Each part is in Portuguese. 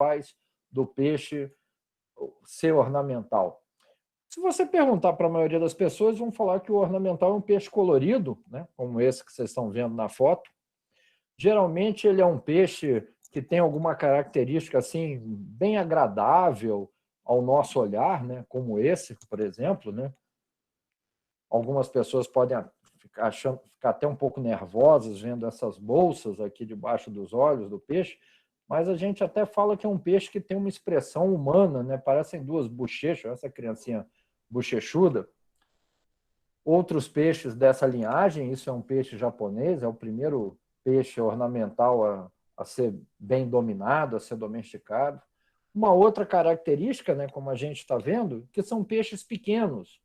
faz do peixe ser ornamental? Se você perguntar para a maioria das pessoas, vão falar que o ornamental é um peixe colorido, né, como esse que vocês estão vendo na foto. Geralmente ele é um peixe que tem alguma característica assim bem agradável ao nosso olhar, né, como esse, por exemplo, né? Algumas pessoas podem ficar até um pouco nervosas vendo essas bolsas aqui debaixo dos olhos do peixe, mas a gente até fala que é um peixe que tem uma expressão humana, né? Parecem duas bochechas, essa criancinha bochechuda. Outros peixes dessa linhagem, isso é um peixe japonês, é o primeiro peixe ornamental a ser bem dominado, a ser domesticado. Uma outra característica, né, como a gente está vendo, que são peixes pequenos.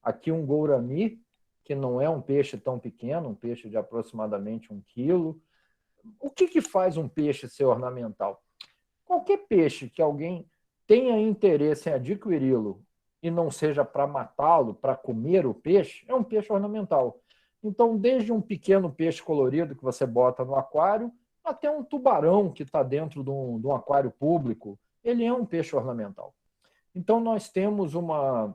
Aqui um gourami, que não é um peixe tão pequeno, um peixe de aproximadamente 1 quilo. O que faz um peixe ser ornamental? Qualquer peixe que alguém tenha interesse em adquiri-lo e não seja para matá-lo, para comer o peixe, é um peixe ornamental. Então, desde um pequeno peixe colorido que você bota no aquário, até um tubarão que está dentro de um aquário público, ele é um peixe ornamental. Então, nós temos uma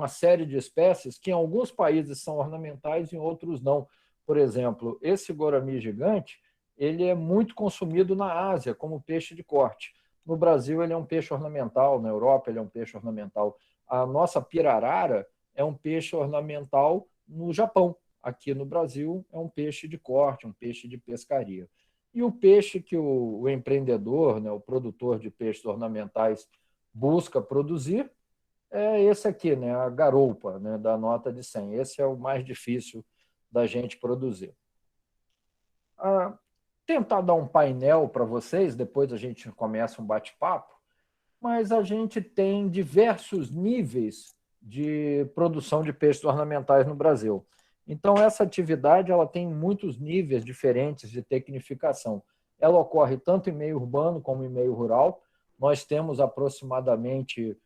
série de espécies que em alguns países são ornamentais e em outros não. Por exemplo, esse gourami gigante, ele é muito consumido na Ásia como peixe de corte. No Brasil ele é um peixe ornamental, na Europa ele é um peixe ornamental. A nossa pirarara é um peixe ornamental no Japão. Aqui no Brasil é um peixe de corte, um peixe de pescaria. E o peixe que o empreendedor, né, o produtor de peixes ornamentais busca produzir é esse aqui, né, a garoupa, né, da nota de 100. Esse é o mais difícil da gente produzir. Tentar dar um painel para vocês, depois a gente começa um bate-papo, mas a gente tem diversos níveis de produção de peixes ornamentais no Brasil. Então, essa atividade ela tem muitos níveis diferentes de tecnificação. Ela ocorre tanto em meio urbano como em meio rural. Nós temos aproximadamente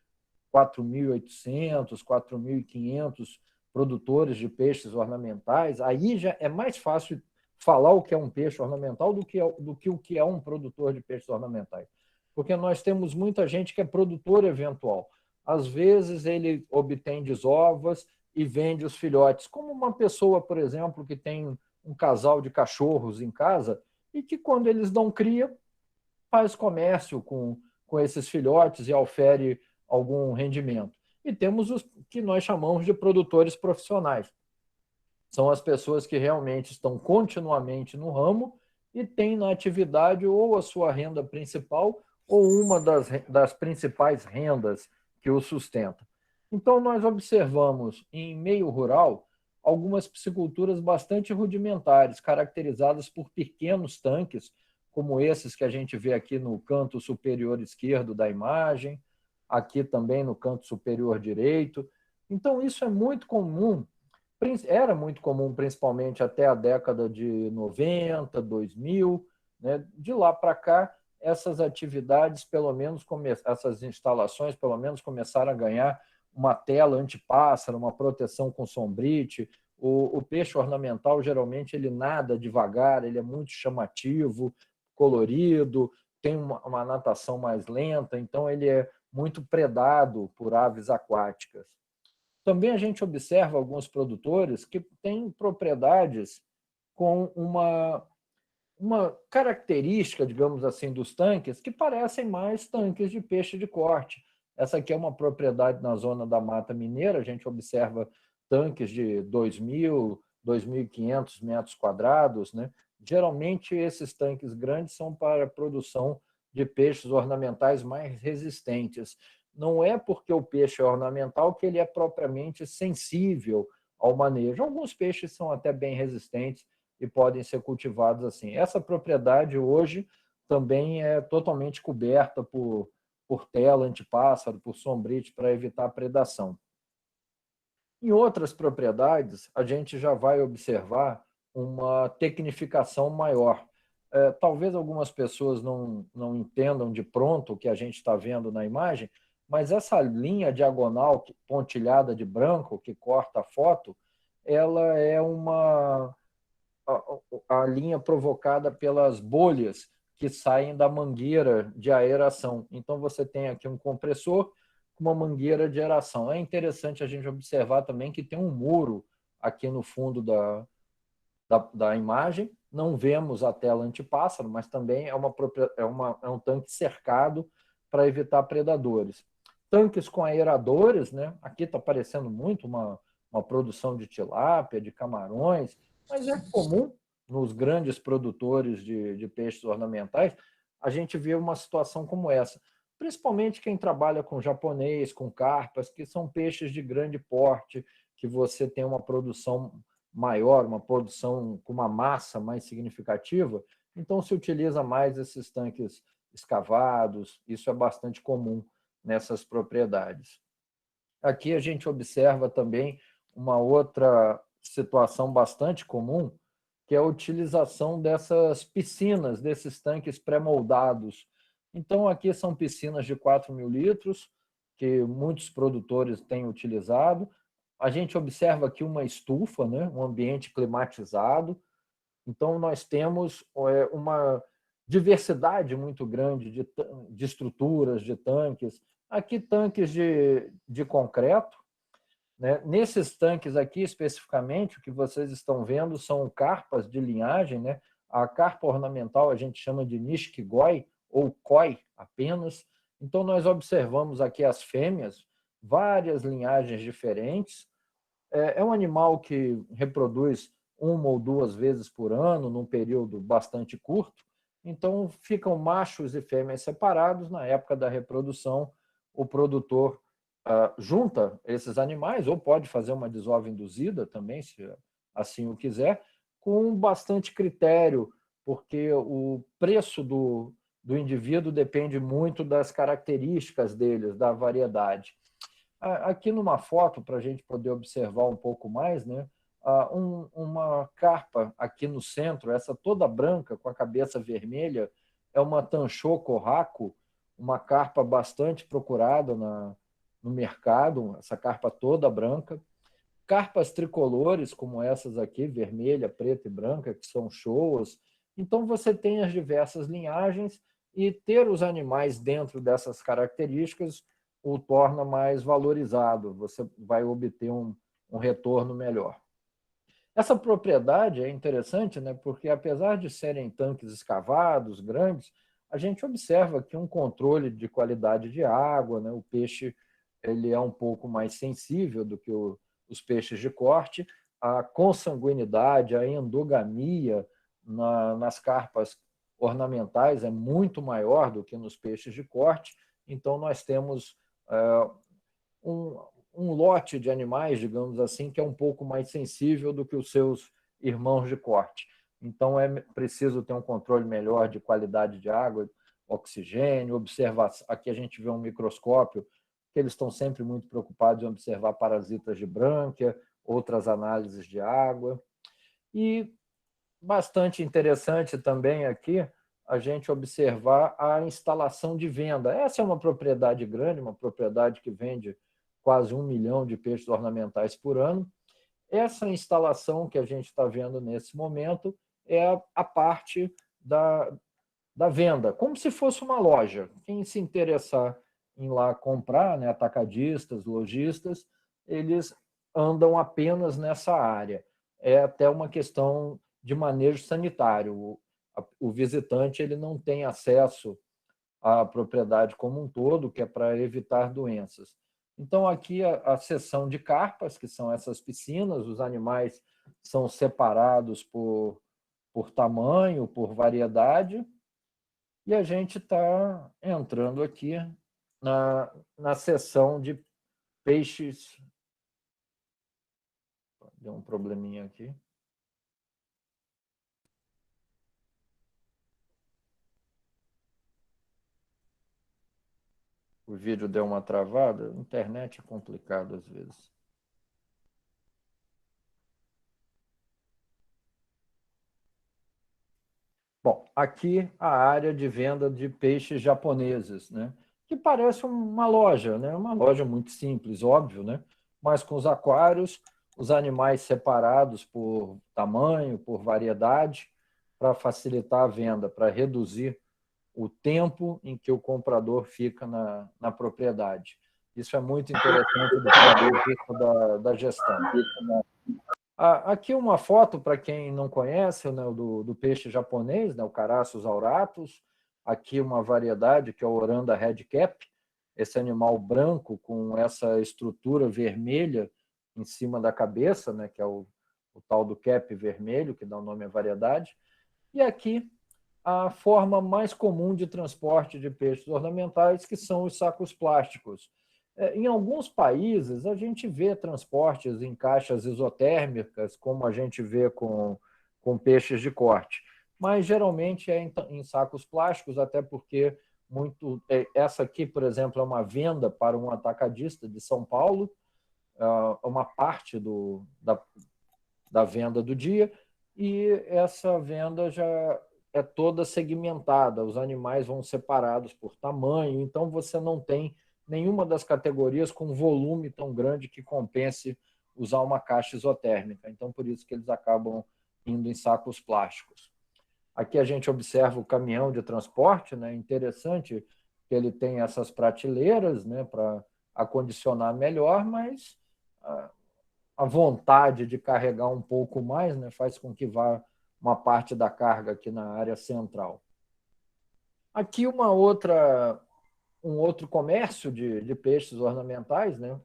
4.800, 4.500 produtores de peixes ornamentais. Aí já é mais fácil falar o que é um peixe ornamental do que o que é um produtor de peixes ornamentais. Porque nós temos muita gente que é produtor eventual. Às vezes ele obtém desovas e vende os filhotes, como uma pessoa, por exemplo, que tem um casal de cachorros em casa e que, quando eles dão cria, faz comércio com esses filhotes e ofere algum rendimento. E temos os que nós chamamos de produtores profissionais. São as pessoas que realmente estão continuamente no ramo e têm na atividade ou a sua renda principal ou uma das principais rendas que o sustenta. Então, nós observamos em meio rural algumas pisciculturas bastante rudimentares, caracterizadas por pequenos tanques, como esses que a gente vê aqui no canto superior esquerdo da imagem, aqui também no canto superior direito. Então, isso é muito comum, era muito comum, principalmente até a década de 90, 2000. Né? De lá para cá, essas atividades, pelo menos, essas instalações, pelo menos, começaram a ganhar uma tela antipássaro, uma proteção com sombrite. O peixe ornamental, geralmente, ele nada devagar, ele é muito chamativo, colorido, tem uma natação mais lenta, então ele é muito predado por aves aquáticas. Também a gente observa alguns produtores que têm propriedades com uma característica, digamos assim, dos tanques que parecem mais tanques de peixe de corte. Essa aqui é uma propriedade na zona da Mata Mineira, a gente observa tanques de 2.000, 2.500 metros quadrados. Né? Geralmente, esses tanques grandes são para a produção de peixes ornamentais mais resistentes. Não é porque o peixe é ornamental que ele é propriamente sensível ao manejo. Alguns peixes são até bem resistentes e podem ser cultivados assim. Essa propriedade hoje também é totalmente coberta por tela antipássaro, por sombrite, para evitar predação. Em outras propriedades, a gente já vai observar uma tecnificação maior. Talvez algumas pessoas não entendam de pronto o que a gente está vendo na imagem, mas essa linha diagonal pontilhada de branco que corta a foto, ela é a linha provocada pelas bolhas que saem da mangueira de aeração. Então, você tem aqui um compressor com uma mangueira de aeração. É interessante a gente observar também que tem um muro aqui no fundo da imagem. Não vemos a tela antipássaro, mas também é um tanque cercado para evitar predadores. Tanques com aeradores, né? Aqui está parecendo muito uma produção de tilápia, de camarões, mas é comum nos grandes produtores de peixes ornamentais a gente vê uma situação como essa. Principalmente quem trabalha com japonês, com carpas, que são peixes de grande porte, que você tem uma produção maior, uma produção com uma massa mais significativa, então se utiliza mais esses tanques escavados, isso é bastante comum nessas propriedades. Aqui a gente observa também uma outra situação bastante comum, que é a utilização dessas piscinas, desses tanques pré-moldados. Então, aqui são piscinas de 4.000 litros, que muitos produtores têm utilizado. A gente observa aqui uma estufa, né? Um ambiente climatizado. Então, nós temos uma diversidade muito grande de estruturas, de tanques. Aqui, tanques de concreto, né? Nesses tanques aqui, especificamente, o que vocês estão vendo são carpas de linhagem. Né? A carpa ornamental a gente chama de Nishikigoi, ou koi apenas. Então, nós observamos aqui as fêmeas, várias linhagens diferentes. É um animal que reproduz 1 ou 2 vezes por ano, num período bastante curto. Então, ficam machos e fêmeas separados. Na época da reprodução, o produtor junta esses animais, ou pode fazer uma desova induzida também, se assim o quiser, com bastante critério, porque o preço do indivíduo depende muito das características deles, da variedade. Aqui numa foto, para a gente poder observar um pouco mais, né? Uma carpa aqui no centro, essa toda branca, com a cabeça vermelha, é uma Tanchô Corraco, uma carpa bastante procurada no mercado, essa carpa toda branca. Carpas tricolores, como essas aqui, vermelha, preta e branca, que são shows. Então, você tem as diversas linhagens e ter os animais dentro dessas características o torna mais valorizado, você vai obter um retorno melhor. Essa propriedade é interessante, né, porque apesar de serem tanques escavados, grandes, a gente observa aqui um controle de qualidade de água, né, o peixe ele é um pouco mais sensível do que os peixes de corte, a consanguinidade, a endogamia nas carpas ornamentais é muito maior do que nos peixes de corte, então nós temos um lote de animais, digamos assim, que é um pouco mais sensível do que os seus irmãos de corte. Então, é preciso ter um controle melhor de qualidade de água, oxigênio, observação. Aqui a gente vê um microscópio, que eles estão sempre muito preocupados em observar parasitas de brânquia, outras análises de água. E bastante interessante também aqui a gente observar a instalação de venda. Essa é uma propriedade grande, uma propriedade que vende quase 1 milhão de peixes ornamentais por ano. Essa instalação que a gente está vendo nesse momento é a parte da venda, como se fosse uma loja. Quem se interessar em lá comprar, né, atacadistas, lojistas, eles andam apenas nessa área. É até uma questão de manejo sanitário. O visitante ele não tem acesso à propriedade como um todo, que é para evitar doenças. Então, aqui a seção de carpas, que são essas piscinas, os animais são separados por tamanho, por variedade, e a gente está entrando aqui na seção de peixes. Deu um probleminha aqui. O vídeo deu uma travada. A internet é complicado às vezes. Bom, aqui a área de venda de peixes japoneses, né? Que parece uma loja, né? Uma loja muito simples, óbvio, né? Mas com os aquários, os animais separados por tamanho, por variedade, para facilitar a venda, para reduzir o tempo em que o comprador fica na propriedade. Isso é muito interessante do ponto de vista da gestão. Aqui uma foto, para quem não conhece, né, do peixe japonês, né, o Carasus auratus. Aqui uma variedade, que é o Oranda redcap, esse animal branco com essa estrutura vermelha em cima da cabeça, né, que é o tal do cap vermelho, que dá o nome à variedade. E aqui a forma mais comum de transporte de peixes ornamentais, que são os sacos plásticos. Em alguns países, a gente vê transportes em caixas isotérmicas, como a gente vê com peixes de corte, mas geralmente é em sacos plásticos, até porque essa aqui, por exemplo, é uma venda para um atacadista de São Paulo, uma parte da venda do dia, e essa venda já é toda segmentada, os animais vão separados por tamanho, então você não tem nenhuma das categorias com volume tão grande que compense usar uma caixa isotérmica. Então, por isso que eles acabam indo em sacos plásticos. Aqui a gente observa o caminhão de transporte, né? Interessante que ele tem essas prateleiras, né, para acondicionar melhor, mas a vontade de carregar um pouco mais, né, faz com que vá uma parte da carga aqui na área central. Aqui um outro comércio de peixes ornamentais, né?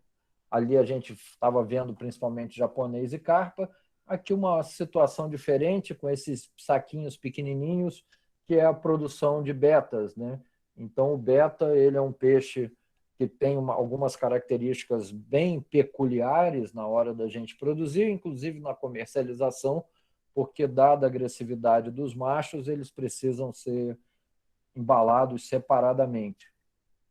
Ali a gente estava vendo principalmente japonês e carpa. Aqui uma situação diferente com esses saquinhos pequenininhos, que é a produção de betas, né? Então o beta, ele é um peixe que tem algumas características bem peculiares na hora da gente produzir, inclusive na comercialização, porque dada a agressividade dos machos, eles precisam ser embalados separadamente.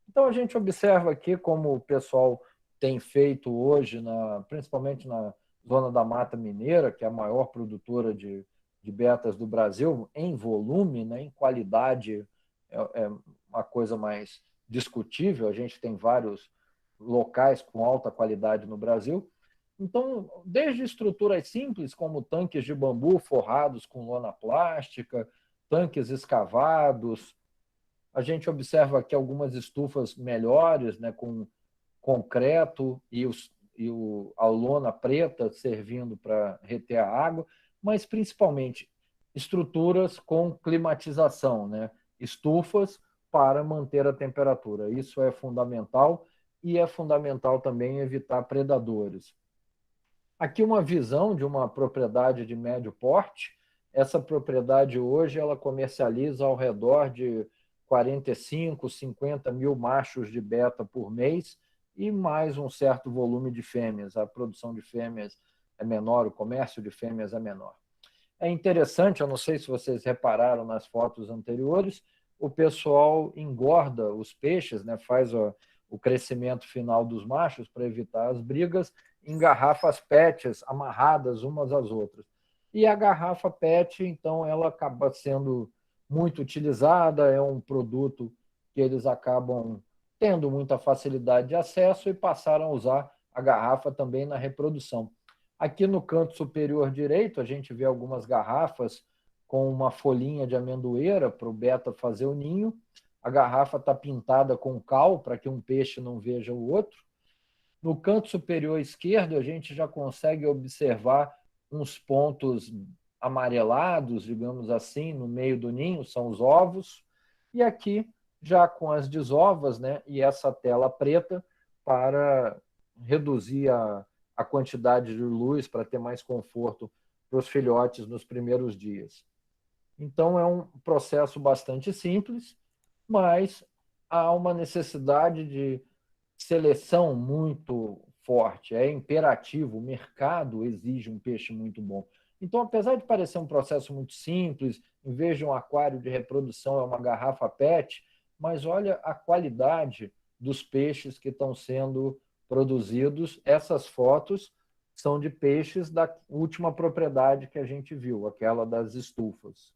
Então, a gente observa aqui como o pessoal tem feito hoje, principalmente na zona da Mata Mineira, que é a maior produtora de betas do Brasil, em volume, né, em qualidade, é uma coisa mais discutível. A gente tem vários locais com alta qualidade no Brasil. Então, desde estruturas simples, como tanques de bambu forrados com lona plástica, tanques escavados, a gente observa aqui algumas estufas melhores, né, com concreto a lona preta servindo para reter a água, mas principalmente estruturas com climatização, né, estufas para manter a temperatura. Isso é fundamental, e é fundamental também evitar predadores. Aqui uma visão de uma propriedade de médio porte. Essa propriedade hoje ela comercializa ao redor de 45, 50 mil machos de beta por mês e mais um certo volume de fêmeas. A produção de fêmeas é menor, o comércio de fêmeas é menor. É interessante, eu não sei se vocês repararam nas fotos anteriores, o pessoal engorda os peixes, né, faz o crescimento final dos machos para evitar as brigas, em garrafas PETs amarradas umas às outras. E a garrafa PET, então, ela acaba sendo muito utilizada, é um produto que eles acabam tendo muita facilidade de acesso e passaram a usar a garrafa também na reprodução. Aqui no canto superior direito, a gente vê algumas garrafas com uma folhinha de amendoeira para o beta fazer o ninho. A garrafa está pintada com cal para que um peixe não veja o outro. No canto superior esquerdo, a gente já consegue observar uns pontos amarelados, digamos assim, no meio do ninho, são os ovos. E aqui, já com as desovas, né, e essa tela preta para reduzir a quantidade de luz, para ter mais conforto para os filhotes nos primeiros dias. Então, é um processo bastante simples, mas há uma necessidade de seleção muito forte, é imperativo, o mercado exige um peixe muito bom. Então, apesar de parecer um processo muito simples, em vez de um aquário de reprodução, é uma garrafa PET, mas olha a qualidade dos peixes que estão sendo produzidos. Essas fotos são de peixes da última propriedade que a gente viu, aquela das estufas.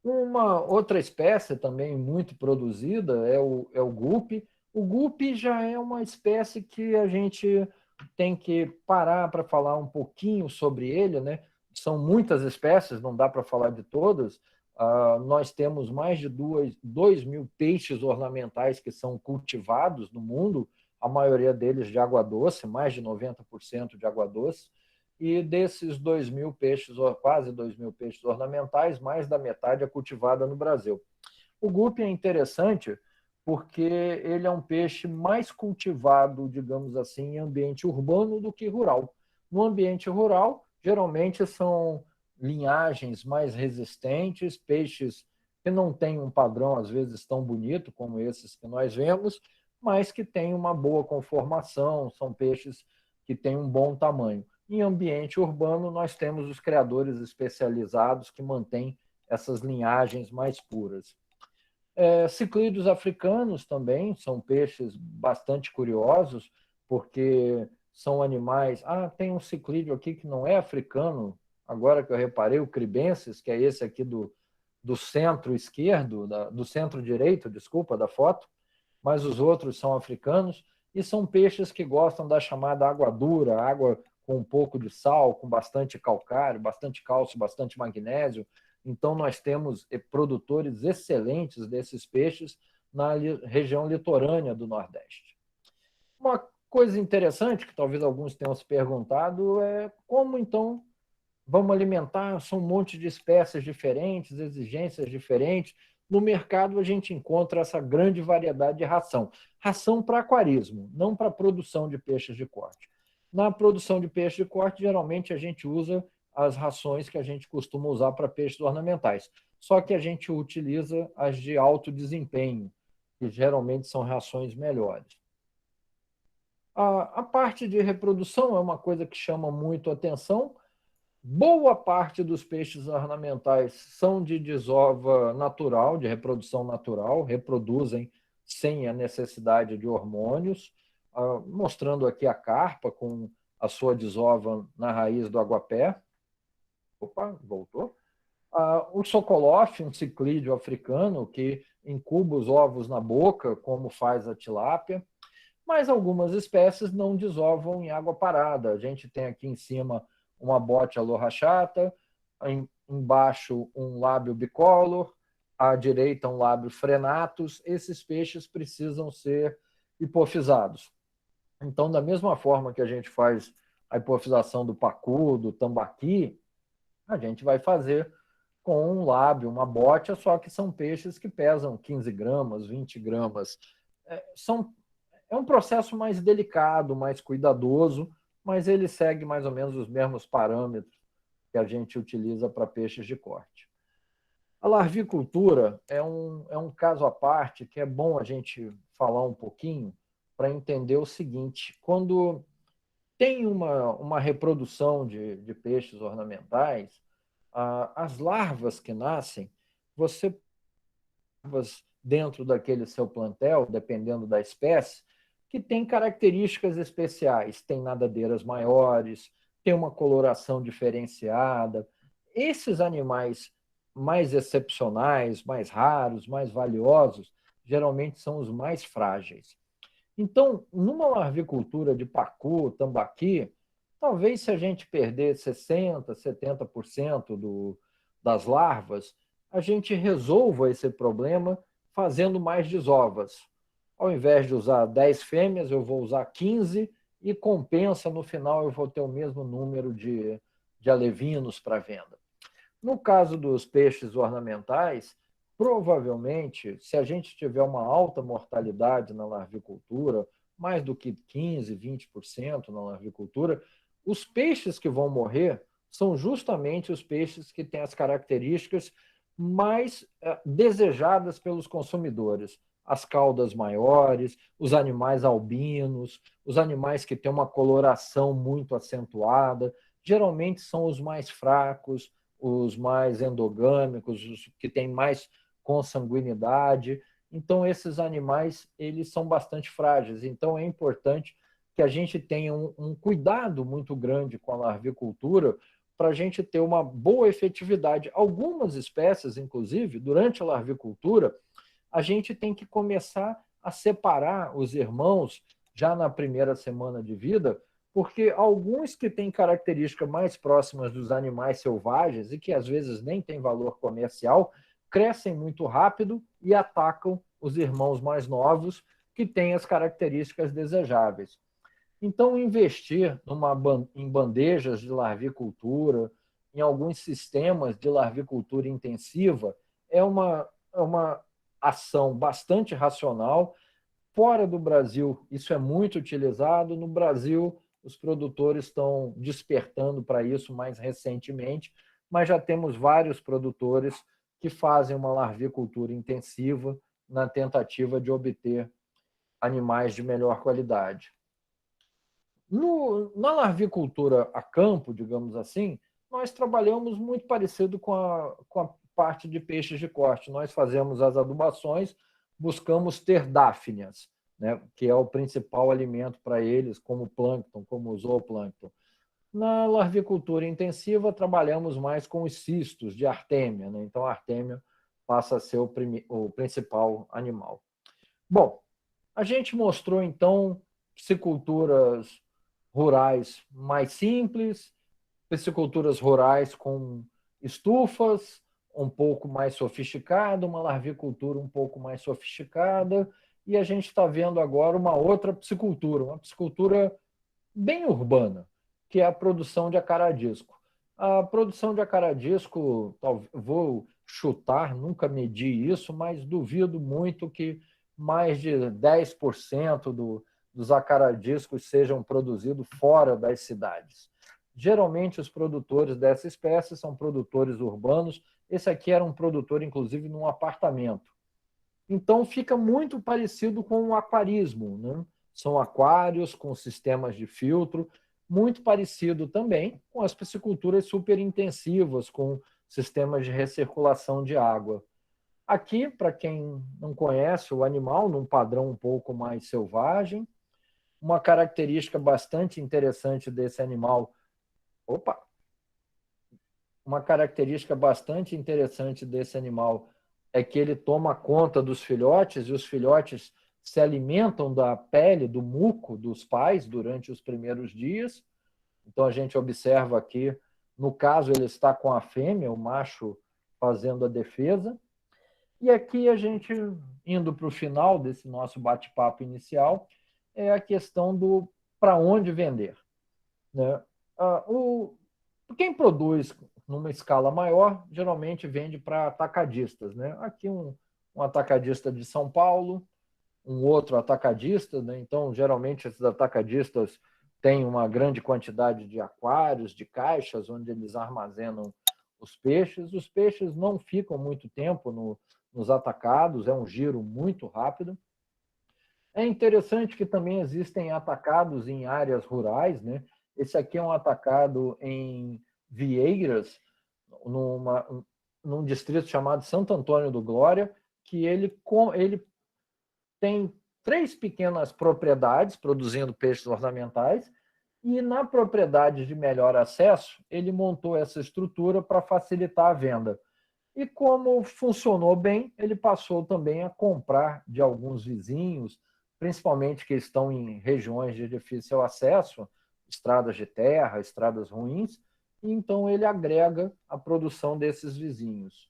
Uma outra espécie também muito produzida é o guppy. O guppy já é uma espécie que a gente tem que parar para falar um pouquinho sobre ele, né? São muitas espécies, não dá para falar de todas. Nós temos mais de 2.000 peixes ornamentais que são cultivados no mundo, a maioria deles de água doce, mais de 90% de água doce, e desses 2.000 peixes, quase 2.000 peixes ornamentais, mais da metade é cultivada no Brasil. O guppy é interessante porque ele é um peixe mais cultivado, digamos assim, em ambiente urbano do que rural. No ambiente rural, geralmente são linhagens mais resistentes, peixes que não têm um padrão, às vezes, tão bonito como esses que nós vemos, mas que têm uma boa conformação, são peixes que têm um bom tamanho. Em ambiente urbano, nós temos os criadores especializados que mantêm essas linhagens mais puras. Ciclídeos africanos também são peixes bastante curiosos, porque são animais... tem um ciclídeo aqui que não é africano, agora que eu reparei, o cribensis, que é esse aqui do centro-esquerdo, do centro-direito, desculpa, da foto, mas os outros são africanos, e são peixes que gostam da chamada água dura, água com um pouco de sal, com bastante calcário, bastante cálcio, bastante magnésio. Então, nós temos produtores excelentes desses peixes na região litorânea do Nordeste. Uma coisa interessante, que talvez alguns tenham se perguntado, é como, então, vamos alimentar? São um monte de espécies diferentes, exigências diferentes. No mercado, a gente encontra essa grande variedade de ração. Ração para aquarismo, não para produção de peixes de corte. Na produção de peixe de corte, geralmente a gente usa as rações que a gente costuma usar para peixes ornamentais. Só que a gente utiliza as de alto desempenho, que geralmente são rações melhores. A parte de reprodução é uma coisa que chama muito atenção. Boa parte dos peixes ornamentais são de desova natural, de reprodução natural, reproduzem sem a necessidade de hormônios, mostrando aqui a carpa com a sua desova na raiz do aguapé. Opa, voltou. O socolofe, um ciclídeo africano, que incuba os ovos na boca, como faz a tilápia, mas algumas espécies não desovam em água parada. A gente tem aqui em cima uma bote alorrachata, embaixo um lábio bicolor, à direita um lábio frenatus. Esses peixes precisam ser hipofisados. Então, da mesma forma que a gente faz a hipofisação do pacu, do tambaqui, a gente vai fazer com um lábio, uma bote, só que são peixes que pesam 15 gramas, 20 gramas. É um processo mais delicado, mais cuidadoso, mas ele segue mais ou menos os mesmos parâmetros que a gente utiliza para peixes de corte. A larvicultura é um caso à parte que é bom a gente falar um pouquinho para entender o seguinte: quando tem uma reprodução de peixes ornamentais, as larvas que nascem, você dentro daquele seu plantel, dependendo da espécie, que tem características especiais, tem nadadeiras maiores, tem uma coloração diferenciada. Esses animais mais excepcionais, mais raros, mais valiosos, geralmente são os mais frágeis. Então, numa larvicultura de pacu, tambaqui, talvez se a gente perder 60%, 70% das larvas, a gente resolva esse problema fazendo mais desovas. Ao invés de usar 10 fêmeas, eu vou usar 15 e compensa, no final eu vou ter o mesmo número de alevinos para venda. No caso dos peixes ornamentais, provavelmente, se a gente tiver uma alta mortalidade na larvicultura, mais do que 15%, 20% na larvicultura, os peixes que vão morrer são justamente os peixes que têm as características mais desejadas pelos consumidores. As caudas maiores, os animais albinos, os animais que têm uma coloração muito acentuada, geralmente são os mais fracos, os mais endogâmicos, os que têm mais consanguinidade. Então, esses animais, eles são bastante frágeis. Então, é importante que a gente tenha um cuidado muito grande com a larvicultura para a gente ter uma boa efetividade. Algumas espécies, inclusive, durante a larvicultura, a gente tem que começar a separar os irmãos já na primeira semana de vida, porque alguns que têm características mais próximas dos animais selvagens e que às vezes nem têm valor comercial, crescem muito rápido e atacam os irmãos mais novos, que têm as características desejáveis. Então, investir em bandejas de larvicultura, em alguns sistemas de larvicultura intensiva, é uma ação bastante racional. Fora do Brasil, isso é muito utilizado. No Brasil, os produtores estão despertando para isso mais recentemente, mas já temos vários produtores que fazem uma larvicultura intensiva na tentativa de obter animais de melhor qualidade. Na larvicultura a campo, digamos assim, nós trabalhamos muito parecido com a parte de peixes de corte. Nós fazemos as adubações, buscamos ter dáfnias, né, que é o principal alimento para eles, como plâncton, como zooplâncton. Na larvicultura intensiva, trabalhamos mais com os cistos de artêmia, né? Então, a artêmia passa a ser o principal animal. Bom, a gente mostrou, então, pisciculturas rurais mais simples, pisciculturas rurais com estufas, um pouco mais sofisticada, uma larvicultura um pouco mais sofisticada, e a gente está vendo agora uma outra piscicultura, uma piscicultura bem urbana, que é a produção de acaradisco. A produção de acaradisco, vou chutar, nunca medi isso, mas duvido muito que mais de 10% dos acaradiscos sejam produzidos fora das cidades. Geralmente, os produtores dessa espécie são produtores urbanos. Esse aqui era um produtor, inclusive, num apartamento. Então, fica muito parecido com o aquarismo, né? São aquários com sistemas de filtro, muito parecido também com as pisciculturas superintensivas, com sistemas de recirculação de água. Aqui, para quem não conhece o animal, num padrão um pouco mais selvagem, uma característica bastante interessante desse animal. Opa! Uma característica bastante interessante desse animal é que ele toma conta dos filhotes e os filhotes se alimentam da pele, do muco dos pais durante os primeiros dias. Então, a gente observa aqui, no caso, ele está com a fêmea, o macho fazendo a defesa. E aqui a gente, indo para o final desse nosso bate-papo inicial, é a questão do para onde vender, né? Quem produz numa escala maior, geralmente vende para atacadistas, né? Aqui um atacadista de São Paulo, um outro atacadista, né? Então, geralmente, esses atacadistas têm uma grande quantidade de aquários, de caixas, onde eles armazenam os peixes. Os peixes não ficam muito tempo nos atacados, é um giro muito rápido. É interessante que também existem atacados em áreas rurais, né? Esse aqui é um atacado em Vieiras, num distrito chamado Santo Antônio do Glória, que ele tem 3 pequenas propriedades produzindo peixes ornamentais, e na propriedade de melhor acesso, ele montou essa estrutura para facilitar a venda. E como funcionou bem, ele passou também a comprar de alguns vizinhos, principalmente que estão em regiões de difícil acesso, estradas de terra, estradas ruins, e então ele agrega a produção desses vizinhos.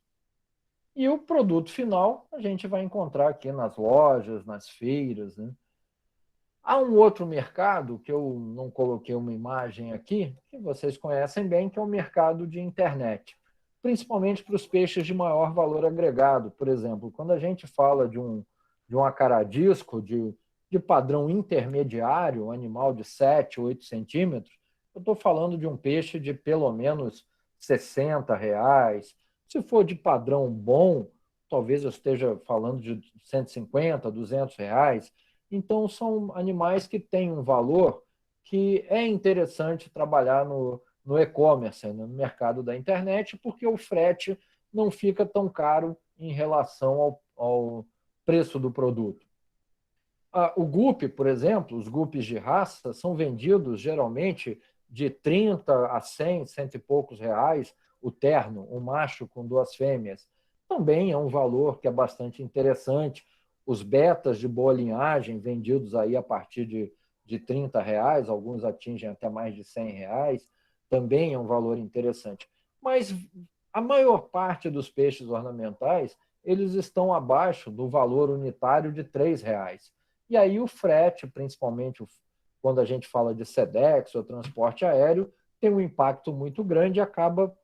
E o produto final a gente vai encontrar aqui nas lojas, nas feiras, né? Há um outro mercado que eu não coloquei uma imagem aqui, que vocês conhecem bem, que é o mercado de internet, principalmente para os peixes de maior valor agregado. Por exemplo, quando a gente fala de um acaradisco de padrão intermediário, um animal de 7, 8 centímetros, eu estou falando de um peixe de pelo menos R$ 60. Se for de padrão bom, talvez eu esteja falando de 150, R$ 200. Então, são animais que têm um valor que é interessante trabalhar no e-commerce, no mercado da internet, porque o frete não fica tão caro em relação ao preço do produto. O gupe, por exemplo, os gupes de raça, são vendidos geralmente de 30 a 100, cento e poucos reais, o terno, o macho com 2 fêmeas. Também é um valor que é bastante interessante. Os betas de boa linhagem, vendidos aí a partir de R$ 30, alguns atingem até mais de R$ 100, também é um valor interessante. Mas a maior parte dos peixes ornamentais, eles estão abaixo do valor unitário de R$ 3. E aí o frete, principalmente quando a gente fala de SEDEX ou transporte aéreo, tem um impacto muito grande e acaba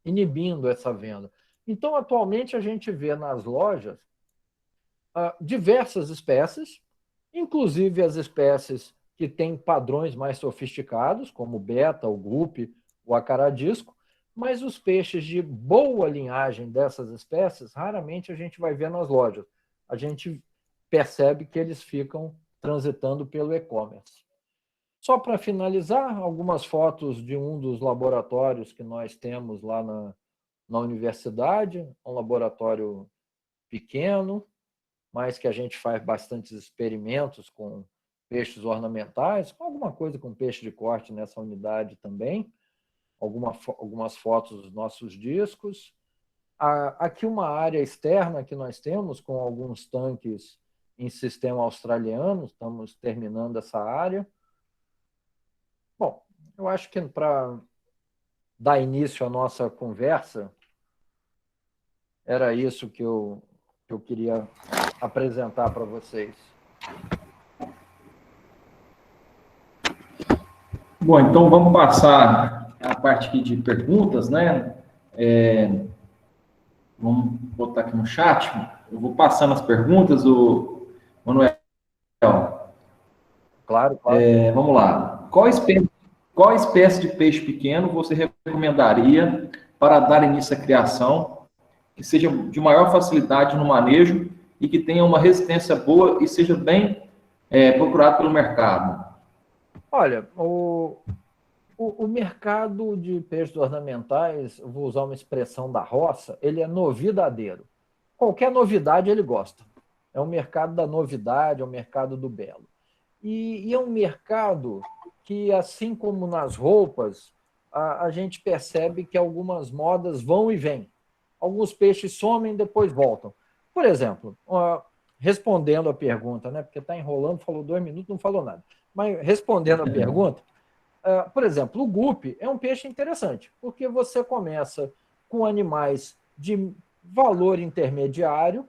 inibindo essa venda. Então, atualmente, a gente vê nas lojas diversas espécies, inclusive as espécies que têm padrões mais sofisticados, como o beta, o gupe, o acaradisco, mas os peixes de boa linhagem dessas espécies, raramente a gente vai ver nas lojas. A gente percebe que eles ficam transitando pelo e-commerce. Só para finalizar, algumas fotos de um dos laboratórios que nós temos lá na universidade, um laboratório pequeno, mas que a gente faz bastantes experimentos com peixes ornamentais, com alguma coisa com peixe de corte nessa unidade também, algumas fotos dos nossos discos. Aqui uma área externa que nós temos, com alguns tanques em sistema australiano, estamos terminando essa área. Bom, eu acho que para dar início à nossa conversa, era isso que eu queria apresentar para vocês. Bom, então vamos passar a parte aqui de perguntas, né? Vamos botar aqui no chat. Eu vou passando as perguntas, o Manuel. Claro. Vamos lá. Qual espécie de peixe pequeno você recomendaria para dar início à criação, que seja de maior facilidade no manejo e que tenha uma resistência boa e seja bem procurado pelo mercado? Olha, o mercado de peixes ornamentais, vou usar uma expressão da roça, ele é novidadeiro. Qualquer novidade ele gosta. É um mercado da novidade, é um mercado do belo. E é um mercado que, assim como nas roupas, a gente percebe que algumas modas vão e vêm. Alguns peixes somem e depois voltam. Por exemplo, respondendo a pergunta, né? Porque está enrolando, falou 2 minutos, não falou nada. Mas respondendo a pergunta, por exemplo, o gupe é um peixe interessante, porque você começa com animais de valor intermediário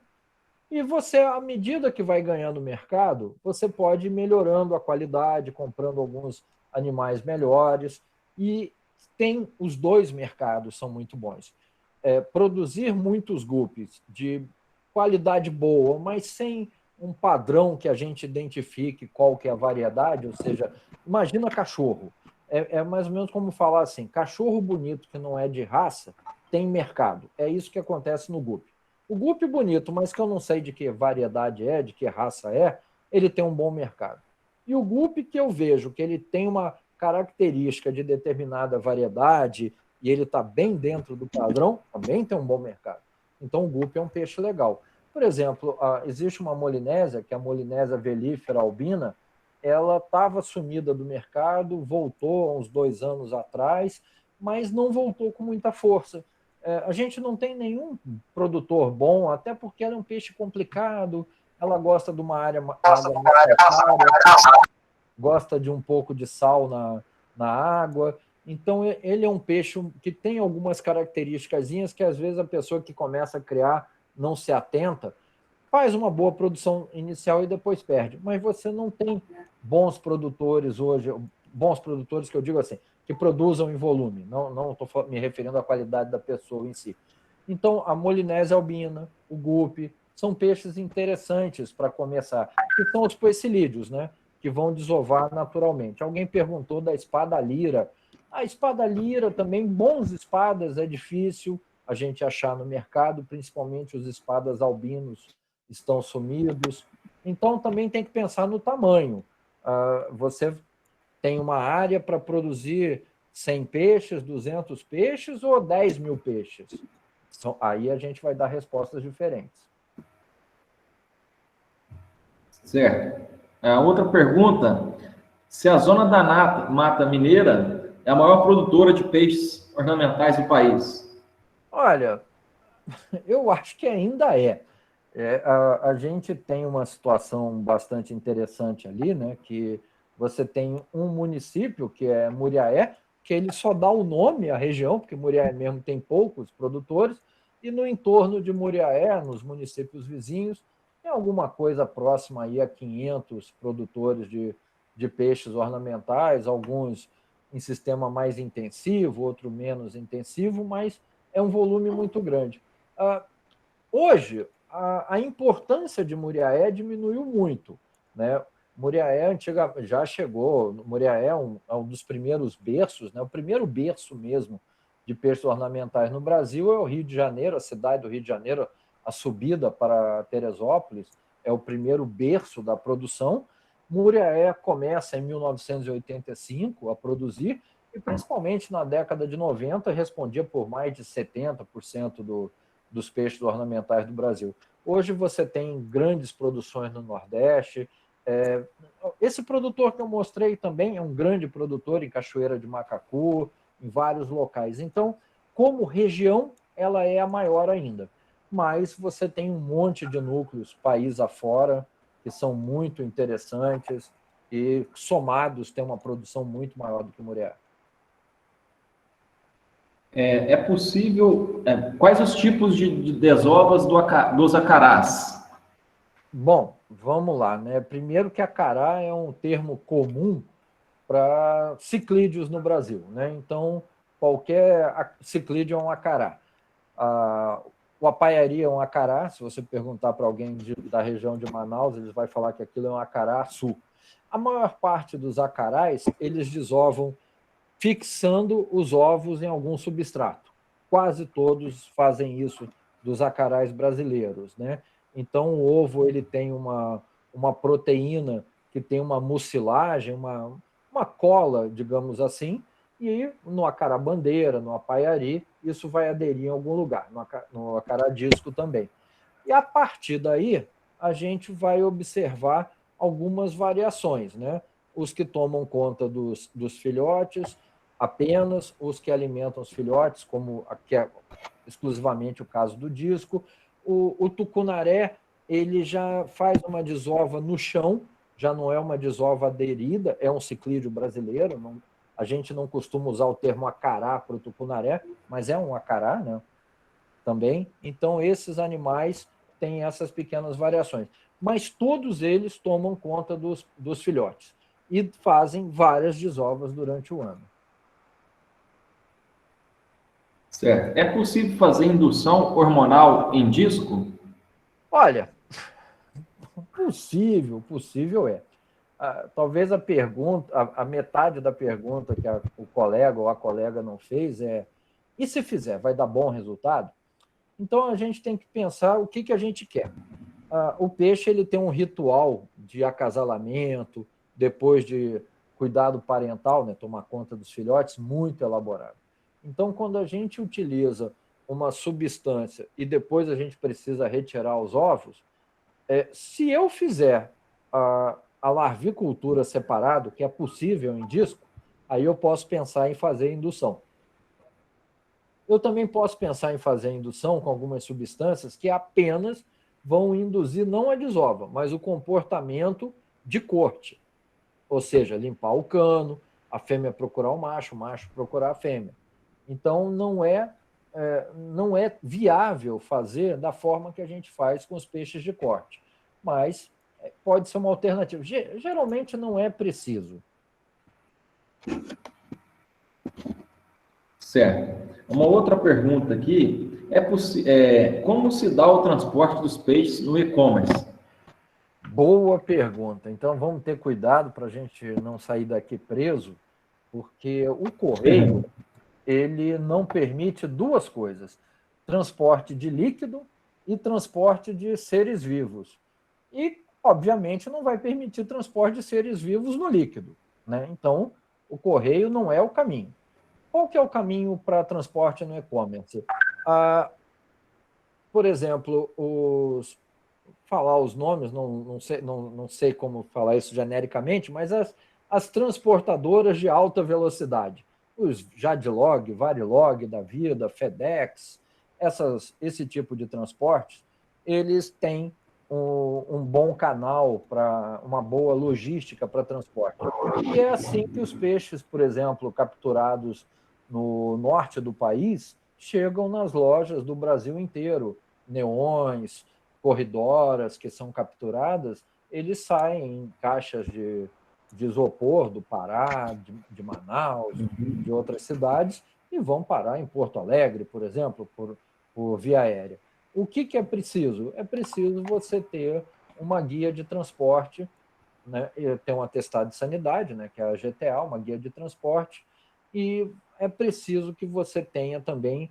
e você, à medida que vai ganhando mercado, você pode ir melhorando a qualidade, comprando alguns animais melhores, e tem os dois mercados, são muito bons. Produzir muitos guppies de qualidade boa, mas sem um padrão que a gente identifique qual que é a variedade, ou seja, imagina cachorro. É mais ou menos como falar assim, cachorro bonito que não é de raça tem mercado. É isso que acontece no guppy. O guppy bonito, mas que eu não sei de que variedade é, de que raça é, ele tem um bom mercado. E o guppy que eu vejo que ele tem uma característica de determinada variedade e ele está bem dentro do padrão, também tem um bom mercado. Então, o guppy é um peixe legal. Por exemplo, existe uma molinésia, que é a Molinésia velífera albina, ela estava sumida do mercado, voltou há uns 2 anos atrás, mas não voltou com muita força. A gente não tem nenhum produtor bom, até porque ela é um peixe complicado, ela gosta de uma água muito salgada, gosta de um pouco de sal na água. Então, ele é um peixe que tem algumas características que, às vezes, a pessoa que começa a criar não se atenta, faz uma boa produção inicial e depois perde. Mas você não tem bons produtores hoje, bons produtores que eu digo assim, que produzam em volume, não estou me referindo à qualidade da pessoa em si. Então, a Molinésia albina, o guppy, são peixes interessantes para começar, que são os poecilídeos, né? Que vão desovar naturalmente. Alguém perguntou da espada-lira. A espada-lira também, bons espadas, é difícil a gente achar no mercado, principalmente os espadas albinos estão sumidos. Então, também tem que pensar no tamanho. Você tem uma área para produzir 100 peixes, 200 peixes ou 10 mil peixes? Aí a gente vai dar respostas diferentes. Certo. A outra pergunta, se a zona da Mata Mineira é a maior produtora de peixes ornamentais do país? Olha, eu acho que ainda é. A gente tem uma situação bastante interessante ali, né? Que você tem um município, que é Muriaé, porque ele só dá o nome à região, porque Muriaé mesmo tem poucos produtores, e no entorno de Muriaé, nos municípios vizinhos, tem alguma coisa próxima aí a 500 produtores de peixes ornamentais, alguns em sistema mais intensivo, outro menos intensivo, mas é um volume muito grande. Hoje, a importância de Muriaé diminuiu muito, né? Muriaé antiga já chegou, Muriaé é um dos primeiros berços, né? O primeiro berço mesmo de peixes ornamentais no Brasil é o Rio de Janeiro, a cidade do Rio de Janeiro, a subida para Teresópolis é o primeiro berço da produção. Muriaé começa em 1985 a produzir e principalmente na década de 90 respondia por mais de 70% dos peixes ornamentais do Brasil. Hoje você tem grandes produções no Nordeste. Esse produtor que eu mostrei também é um grande produtor em Cachoeira de Macacu, em vários locais. Então, como região, ela é a maior ainda. Mas você tem um monte de núcleos, país afora, que são muito interessantes e, somados, têm uma produção muito maior do que Muriaé. É possível... quais os tipos de desovas dos acarás? Bom, vamos lá, né? Primeiro que acará é um termo comum para ciclídeos no Brasil, né? Então, qualquer ciclídeo é um acará. O apaiari é um acará. Se você perguntar para alguém da região de Manaus, eles vão falar que aquilo é um acará-açu. A maior parte dos acarás, eles desovam fixando os ovos em algum substrato. Quase todos fazem isso dos acarás brasileiros, né? Então, o ovo ele tem uma proteína que tem uma mucilagem, uma cola, digamos assim, e no acará-bandeira, no apaiari, isso vai aderir em algum lugar, no acará-disco também. E a partir daí, a gente vai observar algumas variações, né? Os que tomam conta dos filhotes, apenas os que alimentam os filhotes, como que é exclusivamente o caso do disco. O tucunaré, ele já faz uma desova no chão, já não é uma desova aderida, é um ciclídeo brasileiro, a gente não costuma usar o termo acará para o tucunaré, mas é um acará, né? Também. Então, esses animais têm essas pequenas variações. Mas todos eles tomam conta dos filhotes e fazem várias desovas durante o ano. Certo. É possível fazer indução hormonal em disco? Olha, possível é. Talvez a metade da pergunta que o colega ou a colega não fez é: e se fizer, vai dar bom resultado? Então, a gente tem que pensar o que a gente quer. O peixe ele tem um ritual de acasalamento, depois de cuidado parental, né, tomar conta dos filhotes, muito elaborado. Então, quando a gente utiliza uma substância e depois a gente precisa retirar os ovos, se eu fizer a larvicultura separado, que é possível em disco, aí eu posso pensar em fazer indução. Eu também posso pensar em fazer indução com algumas substâncias que apenas vão induzir não a desova, mas o comportamento de corte. Ou seja, limpar o cano, a fêmea procurar o macho procurar a fêmea. Então, não é viável fazer da forma que a gente faz com os peixes de corte. Mas pode ser uma alternativa. Geralmente não é preciso. Certo. Uma outra pergunta aqui como se dá o transporte dos peixes no e-commerce? Boa pergunta. Então, vamos ter cuidado para a gente não sair daqui preso, porque o correio ele não permite duas coisas: transporte de líquido e transporte de seres vivos. E, obviamente, não vai permitir transporte de seres vivos no líquido, né? Então, o correio não é o caminho. Qual que é o caminho para transporte no e-commerce? Por exemplo, falar os nomes, não sei como falar isso genericamente, mas as transportadoras de alta velocidade, os Jadlog, Varilog da vida, FedEx, esse tipo de transportes, eles têm um bom canal, para uma boa logística para transporte. E é assim que os peixes, por exemplo, capturados no norte do país, chegam nas lojas do Brasil inteiro. Neões, corridoras que são capturadas, eles saem em caixas de isopor do Pará, de Manaus, de outras cidades, e vão parar em Porto Alegre, por exemplo, por via aérea. O que é preciso? É preciso você ter uma guia de transporte, né? Tem um atestado de sanidade, né? Que é a GTA, uma guia de transporte, e é preciso que você tenha também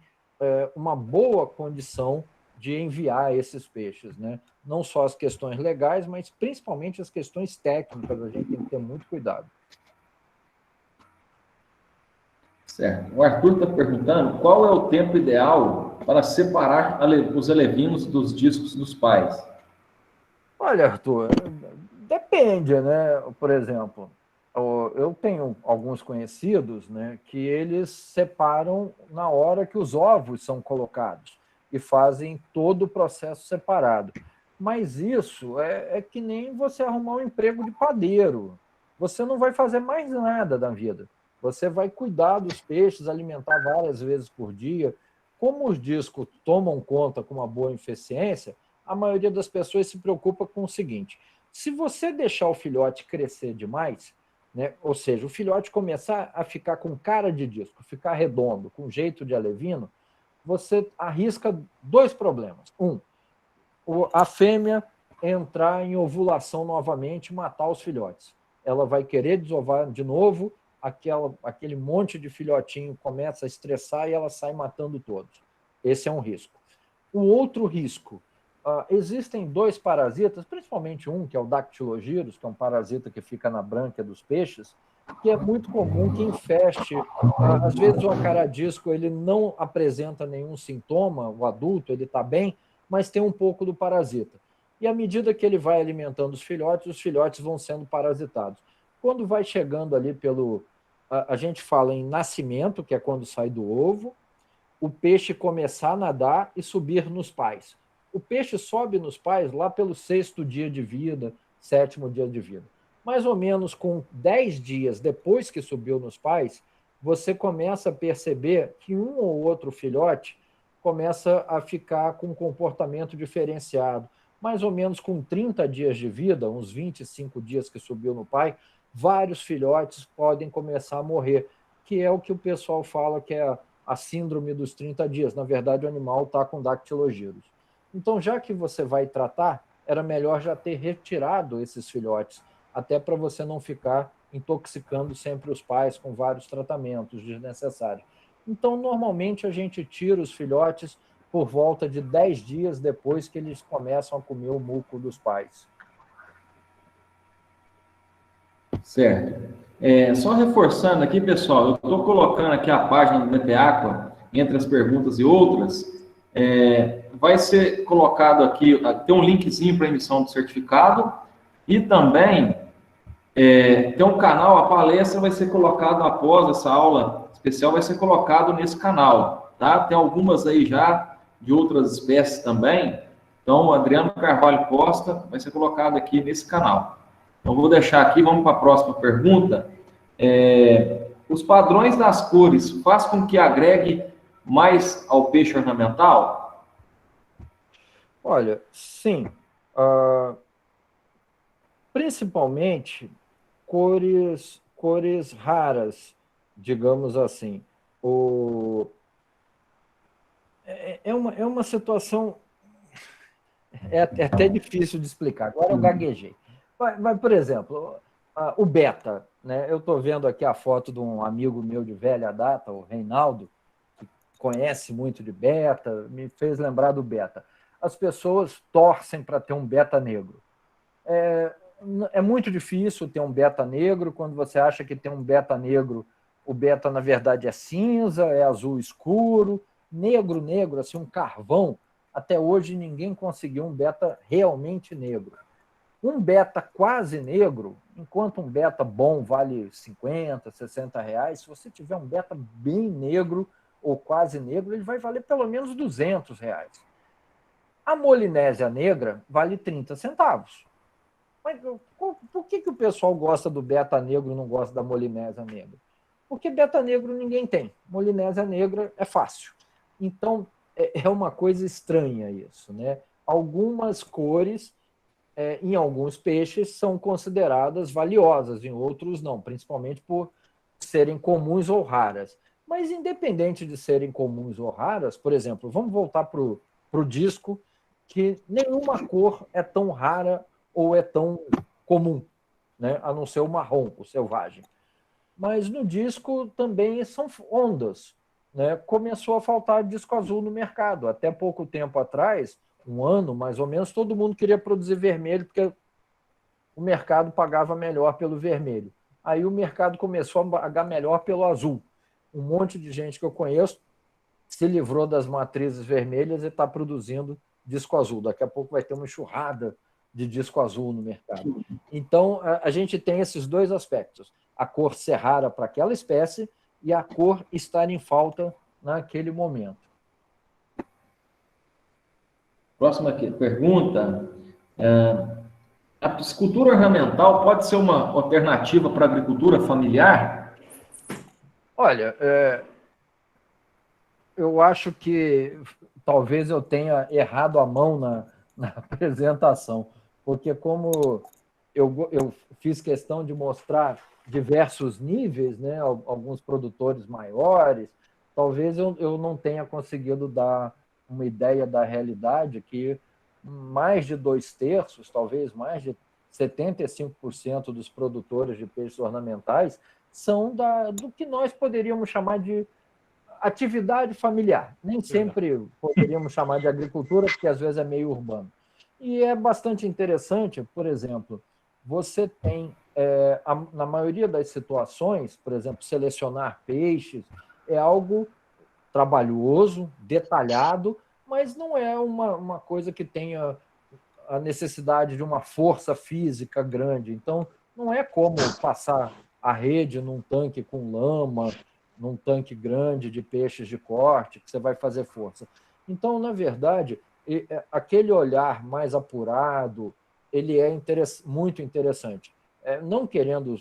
uma boa condição de enviar esses peixes, né? Não só as questões legais, mas principalmente as questões técnicas, a gente tem que ter muito cuidado. Certo. O Arthur está perguntando qual é o tempo ideal para separar os alevinos dos discos dos pais. Olha, Arthur, depende, né? Por exemplo, eu tenho alguns conhecidos, né, que eles separam na hora que os ovos são colocados e fazem todo o processo separado. Mas isso é que nem você arrumar um emprego de padeiro. Você não vai fazer mais nada da vida. Você vai cuidar dos peixes, alimentar várias vezes por dia. Como os discos tomam conta com uma boa eficiência, a maioria das pessoas se preocupa com o seguinte: se você deixar o filhote crescer demais, né, ou seja, o filhote começar a ficar com cara de disco, ficar redondo, com jeito de alevino, você arrisca dois problemas. A fêmea entrar em ovulação novamente e matar os filhotes. Ela vai querer desovar de novo, aquele monte de filhotinho começa a estressar e ela sai matando todos. Esse é um risco. O outro risco, existem dois parasitas, principalmente um, que é o Dactylogyrus, que é um parasita que fica na brânquia dos peixes, que é muito comum que infeste. Às vezes o acaradisco ele não apresenta nenhum sintoma, o adulto ele está bem, mas tem um pouco do parasita. E à medida que ele vai alimentando os filhotes vão sendo parasitados. Quando vai chegando ali a gente fala em nascimento, que é quando sai do ovo, o peixe começar a nadar e subir nos pais. O peixe sobe nos pais lá pelo 6º dia de vida, 7º dia de vida. Mais ou menos com 10 dias depois que subiu nos pais, você começa a perceber que um ou outro filhote começa a ficar com um comportamento diferenciado. Mais ou menos com 30 dias de vida, uns 25 dias que subiu no pai, vários filhotes podem começar a morrer, que é o que o pessoal fala que é a síndrome dos 30 dias. Na verdade, o animal está com dactilogírus. Então, já que você vai tratar, era melhor já ter retirado esses filhotes, até para você não ficar intoxicando sempre os pais com vários tratamentos desnecessários. Então, normalmente, a gente tira os filhotes por volta de 10 dias depois que eles começam a comer o muco dos pais. Certo. Só reforçando aqui, pessoal, eu estou colocando aqui a página do DPAqua, entre as perguntas e outras, vai ser colocado aqui, tem um linkzinho para emissão do certificado e também tem um canal, a palestra vai ser colocada após essa aula especial, vai ser colocado nesse canal, tá? Tem algumas aí já de outras espécies também, então o Adriano Carvalho Costa vai ser colocado aqui nesse canal. Então, vou deixar aqui, vamos para a próxima pergunta. Os padrões das cores faz com que agregue mais ao peixe ornamental? Olha, sim. Principalmente cores raras, digamos assim. É uma situação... É até difícil de explicar. Agora eu gaguejei. Mas, por exemplo, o beta, né? Eu estou vendo aqui a foto de um amigo meu de velha data, o Reinaldo, que conhece muito de beta, me fez lembrar do beta. As pessoas torcem para ter um beta negro. É muito difícil ter um beta negro. Quando você acha que tem um beta negro, o beta, na verdade, é cinza, é azul escuro, negro, assim, um carvão. Até hoje, ninguém conseguiu um beta realmente negro. Um beta quase negro, enquanto um beta bom vale 50, 60 reais, se você tiver um beta bem negro ou quase negro, ele vai valer pelo menos 200 reais. A Molinésia negra vale 30 centavos. Mas por que o pessoal gosta do beta negro e não gosta da Molinésia negra? Porque beta negro ninguém tem. Molinésia negra é fácil. Então, é uma coisa estranha isso, né? Algumas cores, em alguns peixes, são consideradas valiosas, em outros não, principalmente por serem comuns ou raras. Mas, independente de serem comuns ou raras, por exemplo, vamos voltar para o disco, que nenhuma cor é tão rara ou é tão comum, né? A não ser o marrom, o selvagem. Mas no disco também são ondas, né? Começou a faltar disco azul no mercado. Até pouco tempo atrás, um ano mais ou menos, todo mundo queria produzir vermelho, porque o mercado pagava melhor pelo vermelho. Aí o mercado começou a pagar melhor pelo azul. Um monte de gente que eu conheço se livrou das matrizes vermelhas e está produzindo disco azul. Daqui a pouco vai ter uma enxurrada de disco azul no mercado. Então, a gente tem esses dois aspectos. A cor ser rara para aquela espécie e a cor estar em falta naquele momento. Próxima aqui, pergunta. A piscicultura ornamental pode ser uma alternativa para a agricultura familiar? Olha, eu acho que talvez eu tenha errado a mão na apresentação, porque como eu fiz questão de mostrar diversos níveis, né, alguns produtores maiores, talvez eu não tenha conseguido dar uma ideia da realidade que mais de 2/3, talvez mais de 75% dos produtores de peixes ornamentais são do que nós poderíamos chamar de atividade familiar. Nem sempre poderíamos chamar de agricultura, porque às vezes é meio urbano. E é bastante interessante, por exemplo, você tem, na maioria das situações, por exemplo, selecionar peixes, é algo trabalhoso, detalhado, mas não é uma coisa que tenha a necessidade de uma força física grande. Então, não é como passar a rede num tanque com lama, num tanque grande de peixes de corte, que você vai fazer força. Então, na verdade, aquele olhar mais apurado, ele é muito interessante. Não querendo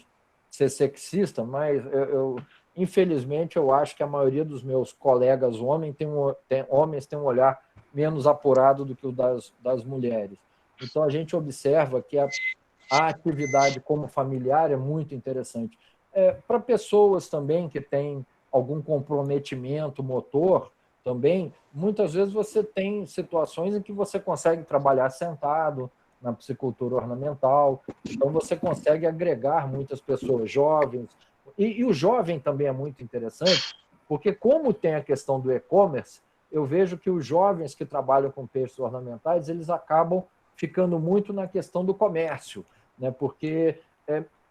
ser sexista, mas infelizmente, eu acho que a maioria dos meus colegas homens tem um olhar menos apurado do que o das mulheres. Então, a gente observa que a atividade como familiar é muito interessante. Para pessoas também que têm algum comprometimento motor, também, muitas vezes você tem situações em que você consegue trabalhar sentado na piscicultura ornamental, então você consegue agregar muitas pessoas jovens, e o jovem também é muito interessante, porque como tem a questão do e-commerce, eu vejo que os jovens que trabalham com peixes ornamentais, eles acabam ficando muito na questão do comércio, né? Porque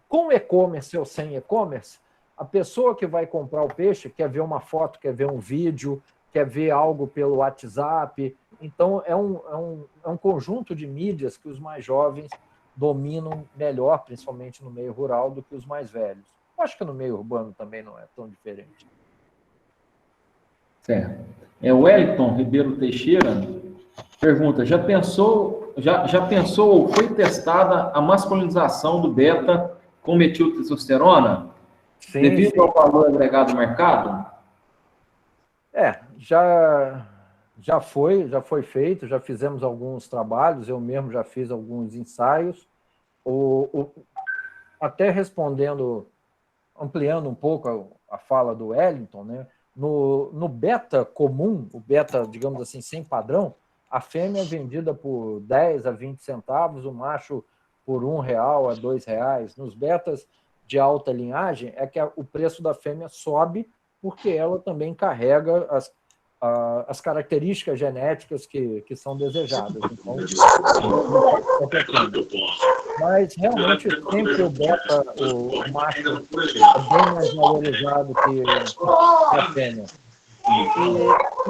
com e-commerce ou sem e-commerce, a pessoa que vai comprar o peixe quer ver uma foto, quer ver um vídeo, quer ver algo pelo WhatsApp. Então, é um conjunto de mídias que os mais jovens dominam melhor, principalmente no meio rural, do que os mais velhos. Eu acho que no meio urbano também não é tão diferente. Certo. O Wellington Ribeiro Teixeira pergunta, já pensou ou foi testada a masculinização do beta com metiltestosterona? Sim, devido ao valor agregado no mercado? Já foi feito, já fizemos alguns trabalhos, eu mesmo já fiz alguns ensaios. Até respondendo, ampliando um pouco a fala do Wellington, né? No beta comum, o beta, digamos assim, sem padrão, a fêmea é vendida por 10 a 20 centavos, o macho por R$1 a R$2. Nos betas de alta linhagem, é que o preço da fêmea sobe, porque ela também carrega as características genéticas que são desejadas. Então, mas realmente sempre o beta, o macho, é bem mais valorizado que a fêmea.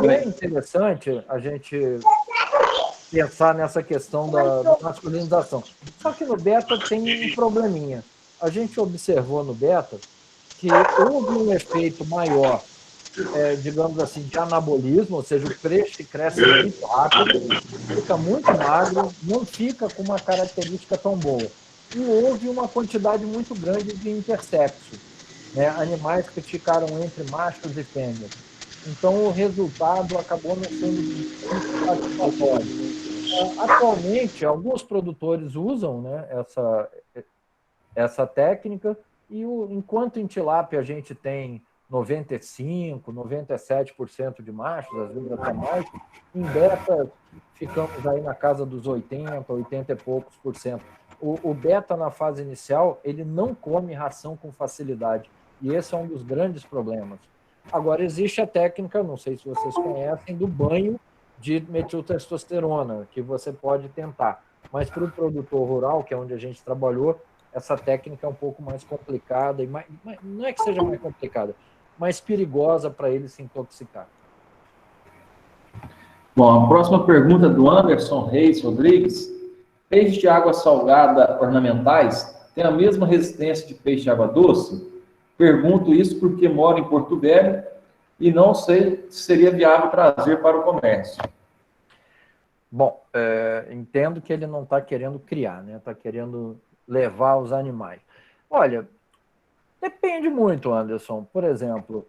E é interessante a gente pensar nessa questão da masculinização. Só que no beta tem um probleminha. A gente observou no beta que houve um efeito maior digamos assim, de anabolismo, ou seja, o peixe cresce muito rápido, fica muito magro, não fica com uma característica tão boa. E houve uma quantidade muito grande de intersexo, né? Animais que ficaram entre machos e fêmeas. Então, o resultado acabou não sendo muito satisfatório. Atualmente, alguns produtores usam, né, essa técnica, e enquanto em tilápia a gente tem 95%, 97% de machos, às vezes até mais, em beta ficamos aí na casa dos 80%, 80 e poucos por cento. O beta, na fase inicial, ele não come ração com facilidade, e esse é um dos grandes problemas. Agora, existe a técnica, não sei se vocês conhecem, do banho de metiltestosterona, que você pode tentar. Mas para o produtor rural, que é onde a gente trabalhou, essa técnica é um pouco mais complicada, e não é que seja mais complicada, mais perigosa para ele se intoxicar. Bom, a próxima pergunta é do Anderson Reis Rodrigues. Peixes de água salgada ornamentais têm a mesma resistência de peixe de água doce? Pergunto isso porque moro em Porto Velho e não sei se seria viável trazer para o comércio. Bom, entendo que ele não está querendo criar, né? Está querendo levar os animais. Olha, depende muito, Anderson. Por exemplo,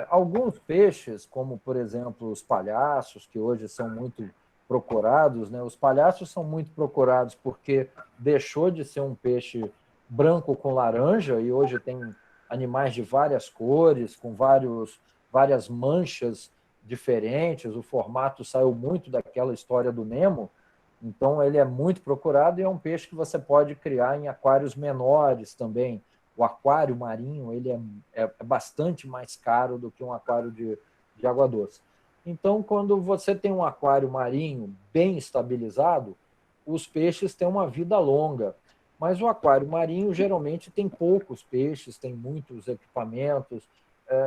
alguns peixes, como, por exemplo, os palhaços, que hoje são muito procurados, né? Os palhaços são muito procurados porque deixou de ser um peixe branco com laranja e hoje tem animais de várias cores, com várias manchas diferentes. O formato saiu muito daquela história do Nemo, então ele é muito procurado e é um peixe que você pode criar em aquários menores também. O aquário marinho ele é bastante mais caro do que um aquário de água doce. Então, quando você tem um aquário marinho bem estabilizado, os peixes têm uma vida longa. Mas o aquário marinho geralmente tem poucos peixes, tem muitos equipamentos,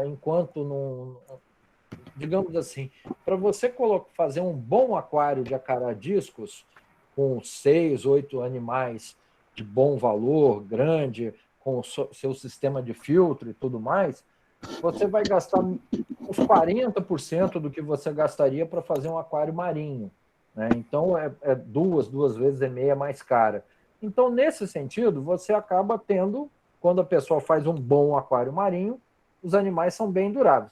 enquanto não, digamos assim, para você fazer um bom aquário de acaradiscos, com 6, 8 animais de bom valor, grande, com o seu sistema de filtro e tudo mais, você vai gastar uns 40% do que você gastaria para fazer um aquário marinho. Né? Então, duas vezes e meia mais cara. Então, nesse sentido, você acaba tendo, quando a pessoa faz um bom aquário marinho, os animais são bem duráveis.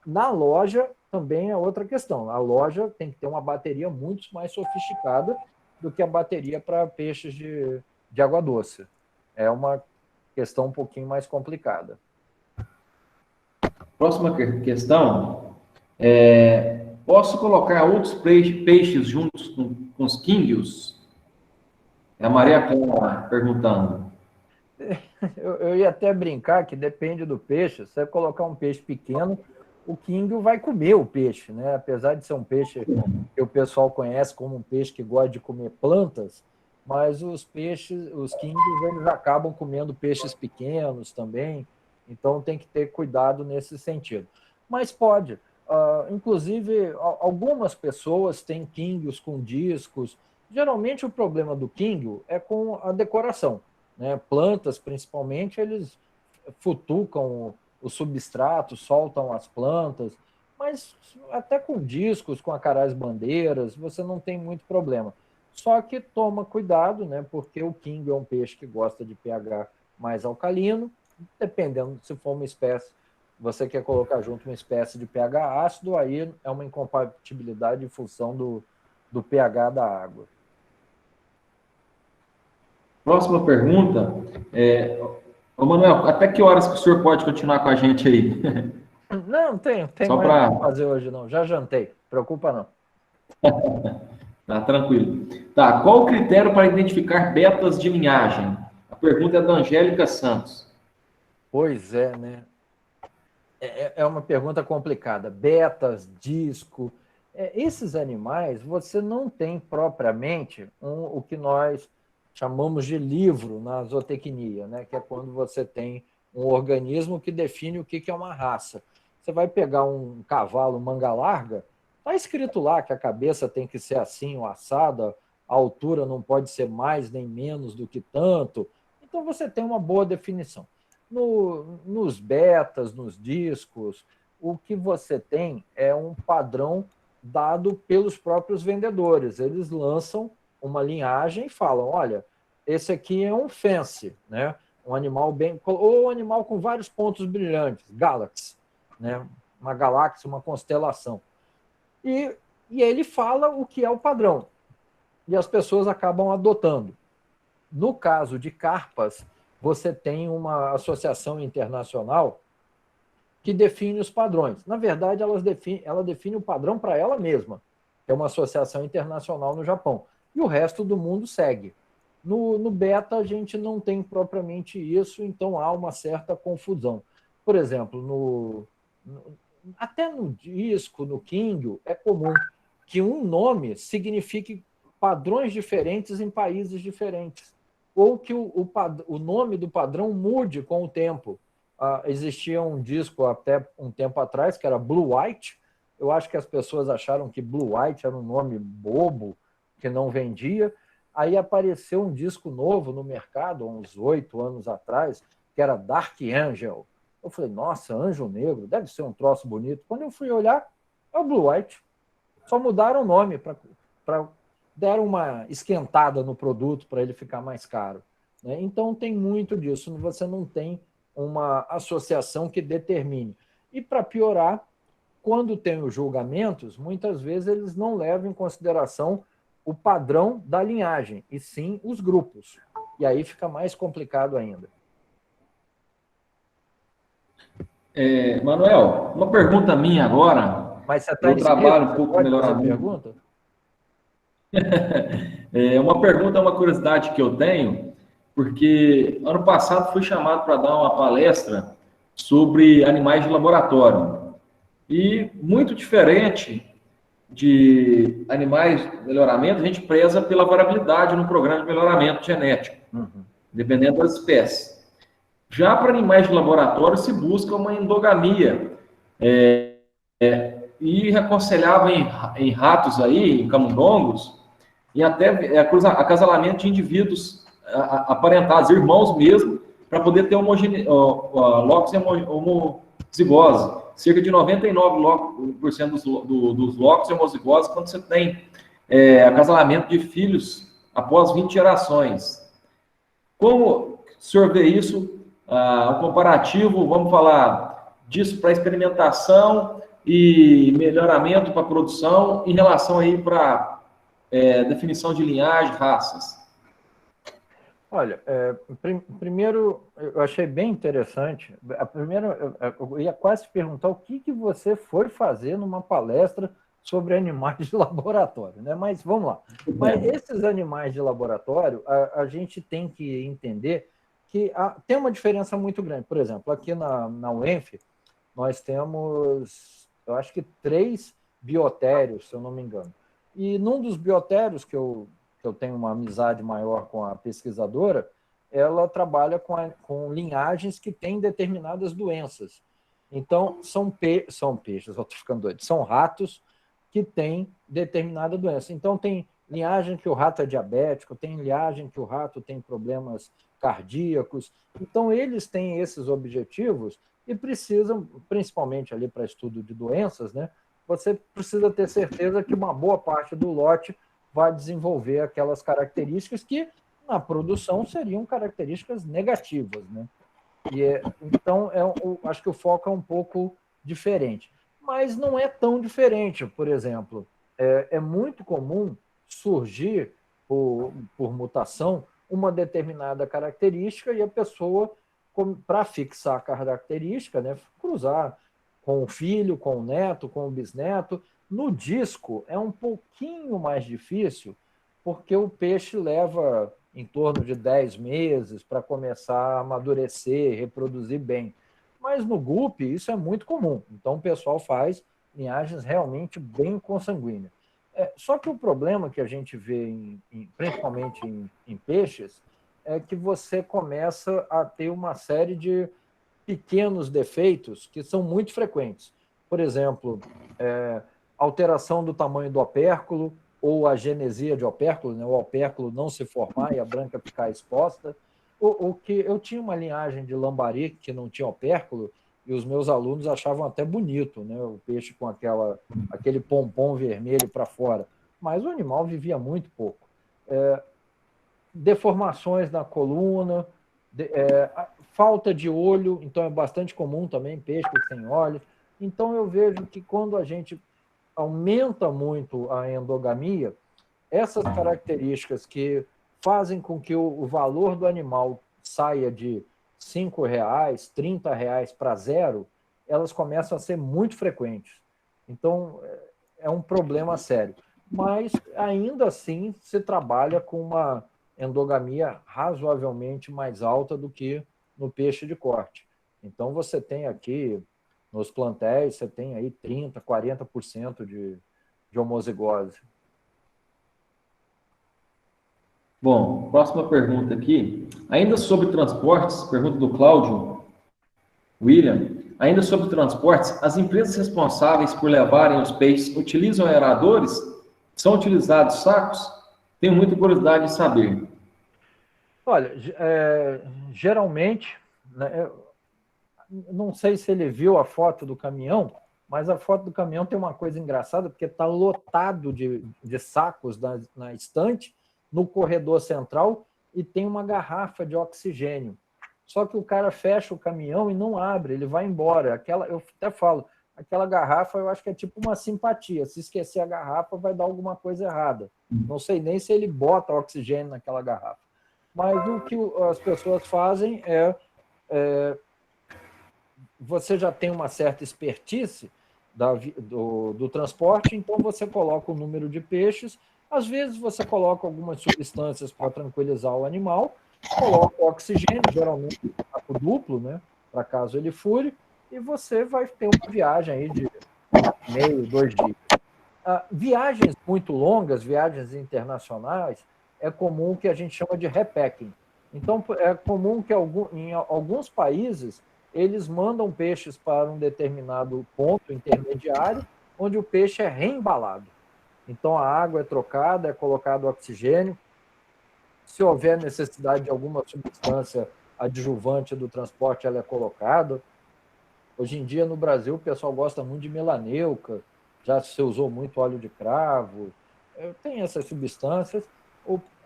Na loja, também é outra questão. A loja tem que ter uma bateria muito mais sofisticada do que a bateria para peixes de água doce. É uma questão um pouquinho mais complicada. Próxima questão. Posso colocar outros peixes juntos com os quinguios? É a Maria Clara perguntando. Eu ia até brincar que depende do peixe. Se você colocar um peixe pequeno, o quinguio vai comer o peixe, né? Apesar de ser um peixe que o pessoal conhece como um peixe que gosta de comer plantas, mas os quinguios, eles acabam comendo peixes pequenos também, então tem que ter cuidado nesse sentido. Mas pode. Inclusive, algumas pessoas têm quinguios com discos. Geralmente, o problema do quinguio é com a decoração. Né? Plantas, principalmente, eles futucam o substrato, soltam as plantas, mas até com discos, com acarais bandeiras, você não tem muito problema. Só que toma cuidado, né? Porque o king é um peixe que gosta de pH mais alcalino, dependendo se for uma espécie, você quer colocar junto uma espécie de pH ácido, aí é uma incompatibilidade em função do pH da água. Próxima pergunta. Ô Manuel, até que horas que o senhor pode continuar com a gente aí? Não, tem Só mais para o que fazer hoje, não. Já jantei, preocupa não. Tá tranquilo. Tá, qual o critério para identificar betas de linhagem? A pergunta é da Angélica Santos. Pois é, né? É uma pergunta complicada. Betas, disco, esses animais, você não tem propriamente o que nós chamamos de livro na zootecnia, né? Que é quando você tem um organismo que define o que é uma raça. Você vai pegar um cavalo manga larga, está escrito lá que a cabeça tem que ser assim, ou assada, a altura não pode ser mais nem menos do que tanto. Então você tem uma boa definição. Nos betas, nos discos, o que você tem é um padrão dado pelos próprios vendedores. Eles lançam uma linhagem e falam, olha, esse aqui é um fence, né? Um animal bem... ou um animal com vários pontos brilhantes, Galaxy, né? Uma galáxia, uma constelação. E ele fala o que é o padrão. E as pessoas acabam adotando. No caso de carpas, você tem uma associação internacional que define os padrões. Na verdade, ela define o padrão para ela mesma, que é uma associação internacional no Japão. E o resto do mundo segue. No beta, a gente não tem propriamente isso, então há uma certa confusão. Por exemplo, até no disco, no King, é comum que um nome signifique padrões diferentes em países diferentes, ou que o nome do padrão mude com o tempo. Existia um disco até um tempo atrás, que era Blue White. Eu acho que as pessoas acharam que Blue White era um nome bobo, que não vendia. Aí apareceu um disco novo no mercado, há uns 8 anos atrás, que era Dark Angel. Eu falei, nossa, Anjo Negro, deve ser um troço bonito. Quando eu fui olhar, é o Blue White. Só mudaram o nome para dar uma esquentada no produto para ele ficar mais caro. Né? Então tem muito disso. Você não tem uma associação que determine. E para piorar, quando tem os julgamentos, muitas vezes eles não levam em consideração o padrão da linhagem, e sim os grupos. E aí fica mais complicado ainda. Manuel, uma pergunta minha agora. Mas você está Eu inscrito? trabalho um Você pouco pode fazer melhoramento. pergunta? Uma pergunta, uma curiosidade que eu tenho, porque ano passado fui chamado para dar uma palestra sobre animais de laboratório. E muito diferente de animais de melhoramento, a gente preza pela variabilidade no programa de melhoramento genético, dependendo das espécies. Já para animais de laboratório se busca uma endogamia, e aconselhava em ratos aí, em camundongos, e até acasalamento de indivíduos aparentados, irmãos mesmo, para poder ter locus homozigose. Cerca de 99% dos locus homozigose quando você tem acasalamento de filhos após 20 gerações. Como o senhor vê isso, um comparativo, vamos falar disso para experimentação e melhoramento para produção em relação aí para definição de linhagem, raças? Olha, primeiro, eu achei bem interessante. Primeiro, eu ia quase perguntar o que você foi fazer numa palestra sobre animais de laboratório, né? Mas vamos lá. Mas esses animais de laboratório, a gente tem que entender que tem uma diferença muito grande. Por exemplo, aqui na UENF, nós temos, eu acho que 3 biotérios, se eu não me engano. E num dos biotérios que eu tenho uma amizade maior com a pesquisadora, ela trabalha com linhagens que têm determinadas doenças. Então, são peixes, eu estou ficando doido, são ratos que têm determinada doença. Então, tem linhagem que o rato é diabético, tem linhagem que o rato tem problemas cardíacos. Então, eles têm esses objetivos e precisam, principalmente ali para estudo de doenças, né? Você precisa ter certeza que uma boa parte do lote vai desenvolver aquelas características que, na produção, seriam características negativas, né? Então, acho que o foco é um pouco diferente. Mas não é tão diferente, por exemplo. É muito comum surgir, por mutação, uma determinada característica e a pessoa, para fixar a característica, né, cruzar com o filho, com o neto, com o bisneto. No disco é um pouquinho mais difícil, porque o peixe leva em torno de 10 meses para começar a amadurecer, reproduzir bem. Mas no gupe isso é muito comum. Então o pessoal faz linhagens realmente bem consanguíneas. Só que o problema que a gente vê, principalmente em peixes, é que você começa a ter uma série de pequenos defeitos que são muito frequentes. Por exemplo, alteração do tamanho do opérculo ou a genesia de opérculo, né? O opérculo não se formar e a branca ficar exposta. O que eu tinha uma linhagem de lambari que não tinha opérculo e os meus alunos achavam até bonito, né? O peixe com aquele pompom vermelho para fora, mas o animal vivia muito pouco. Deformações na coluna, falta de olho, então é bastante comum também peixe sem olhos. Então eu vejo que quando a gente aumenta muito a endogamia, essas características que fazem com que o valor do animal saia de R$ 5, R$ 30 para zero, elas começam a ser muito frequentes. Então, é um problema sério. Mas, ainda assim, se trabalha com uma endogamia razoavelmente mais alta do que no peixe de corte. Então, você tem aqui, nos plantéis, você tem aí 30%, 40% de homozigose. Bom, próxima pergunta aqui. Ainda sobre transportes, pergunta do Cláudio William. Ainda sobre transportes, as empresas responsáveis por levarem os peixes utilizam aeradores? São utilizados sacos? Tenho muita curiosidade de saber. Olha, geralmente, né, não sei se ele viu a foto do caminhão, mas a foto do caminhão tem uma coisa engraçada, porque está lotado de sacos na estante, no corredor central, e tem uma garrafa de oxigênio. Só que o cara fecha o caminhão e não abre, ele vai embora. Eu até falo, aquela garrafa eu acho que é tipo uma simpatia. Se esquecer a garrafa, vai dar alguma coisa errada. Não sei nem se ele bota oxigênio naquela garrafa. Mas o que as pessoas fazem você já tem uma certa expertise do transporte, então você coloca o número de peixes, às vezes você coloca algumas substâncias para tranquilizar o animal, coloca oxigênio, geralmente saco duplo, né, para caso ele fure, e você vai ter uma viagem aí de meio, 2 dias. Viagens muito longas, viagens internacionais, é comum que a gente chama de repacking. Então, é comum que em alguns países eles mandam peixes para um determinado ponto intermediário, onde o peixe é reembalado. Então, a água é trocada, é colocado oxigênio. Se houver necessidade de alguma substância adjuvante do transporte, ela é colocada. Hoje em dia, no Brasil, o pessoal gosta muito de melaneuca, já se usou muito óleo de cravo. Tem essas substâncias.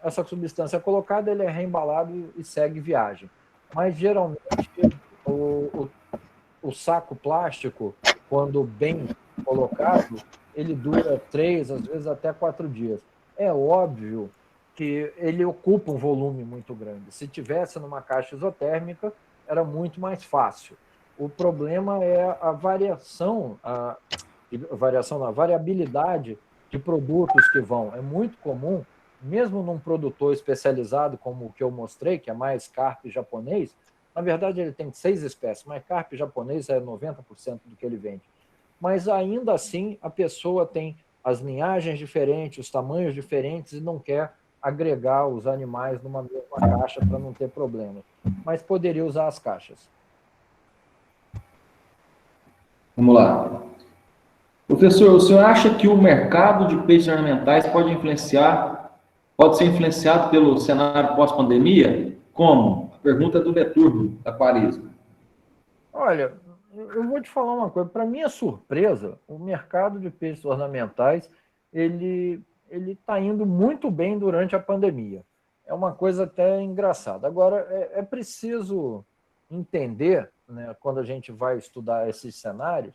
Essa substância é colocada, ele é reembalado e segue viagem. Mas, geralmente, o saco plástico, quando bem colocado, ele dura 3, às vezes até 4 dias. É óbvio que ele ocupa um volume muito grande. Se tivesse numa caixa isotérmica, era muito mais fácil. O problema é a variabilidade de produtos que vão. É muito comum, mesmo num produtor especializado como o que eu mostrei, que é mais carpe japonês, na verdade ele tem 6 espécies, mas carpe japonês é 90% do que ele vende. Mas ainda assim a pessoa tem as linhagens diferentes, os tamanhos diferentes e não quer agregar os animais numa mesma caixa para não ter problema. Mas poderia usar as caixas. Vamos lá. Professor, o senhor acha que o mercado de peixes ornamentais pode ser influenciado pelo cenário pós-pandemia? Como? A pergunta do Beturbo, da Quaresma. Olha, eu vou te falar uma coisa. Para minha surpresa, o mercado de peixes ornamentais ele está indo muito bem durante a pandemia. É uma coisa até engraçada. Agora, é preciso entender, né, quando a gente vai estudar esses cenários,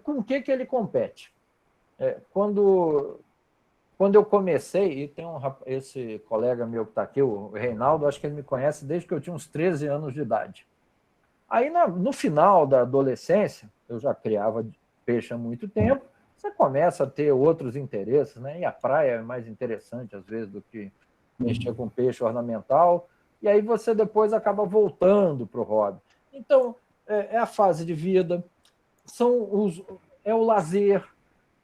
com o que ele compete. Quando eu comecei, e tem esse colega meu que está aqui, o Reinaldo, acho que ele me conhece desde que eu tinha uns 13 anos de idade. Aí, no final da adolescência, eu já criava peixe há muito tempo, você começa a ter outros interesses, né? E a praia é mais interessante, às vezes, do que mexer com peixe ornamental, e aí você depois acaba voltando para o hobby. Então, é a fase de vida, é o lazer,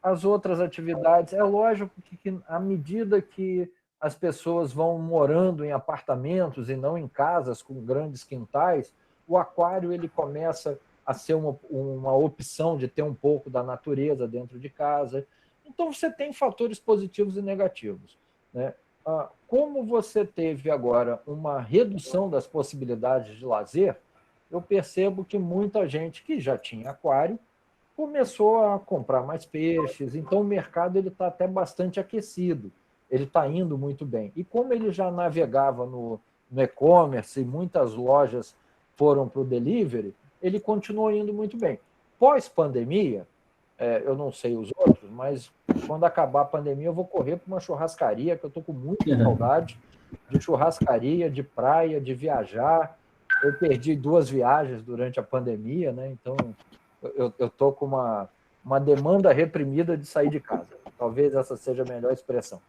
as outras atividades. É lógico que à medida que as pessoas vão morando em apartamentos e não em casas com grandes quintais, o aquário ele começa a ser uma opção de ter um pouco da natureza dentro de casa. Então, você tem fatores positivos e negativos, né? Como você teve agora uma redução das possibilidades de lazer, eu percebo que muita gente que já tinha aquário começou a comprar mais peixes, então o mercado está até bastante aquecido, ele está indo muito bem. E como ele já navegava no e-commerce e muitas lojas foram para o delivery, ele continuou indo muito bem. Pós-pandemia, eu não sei os outros, mas quando acabar a pandemia eu vou correr para uma churrascaria, que eu estou com muita saudade de churrascaria, de praia, de viajar. Eu perdi 2 viagens durante a pandemia, né? Então eu estou com uma demanda reprimida de sair de casa. Talvez essa seja a melhor expressão.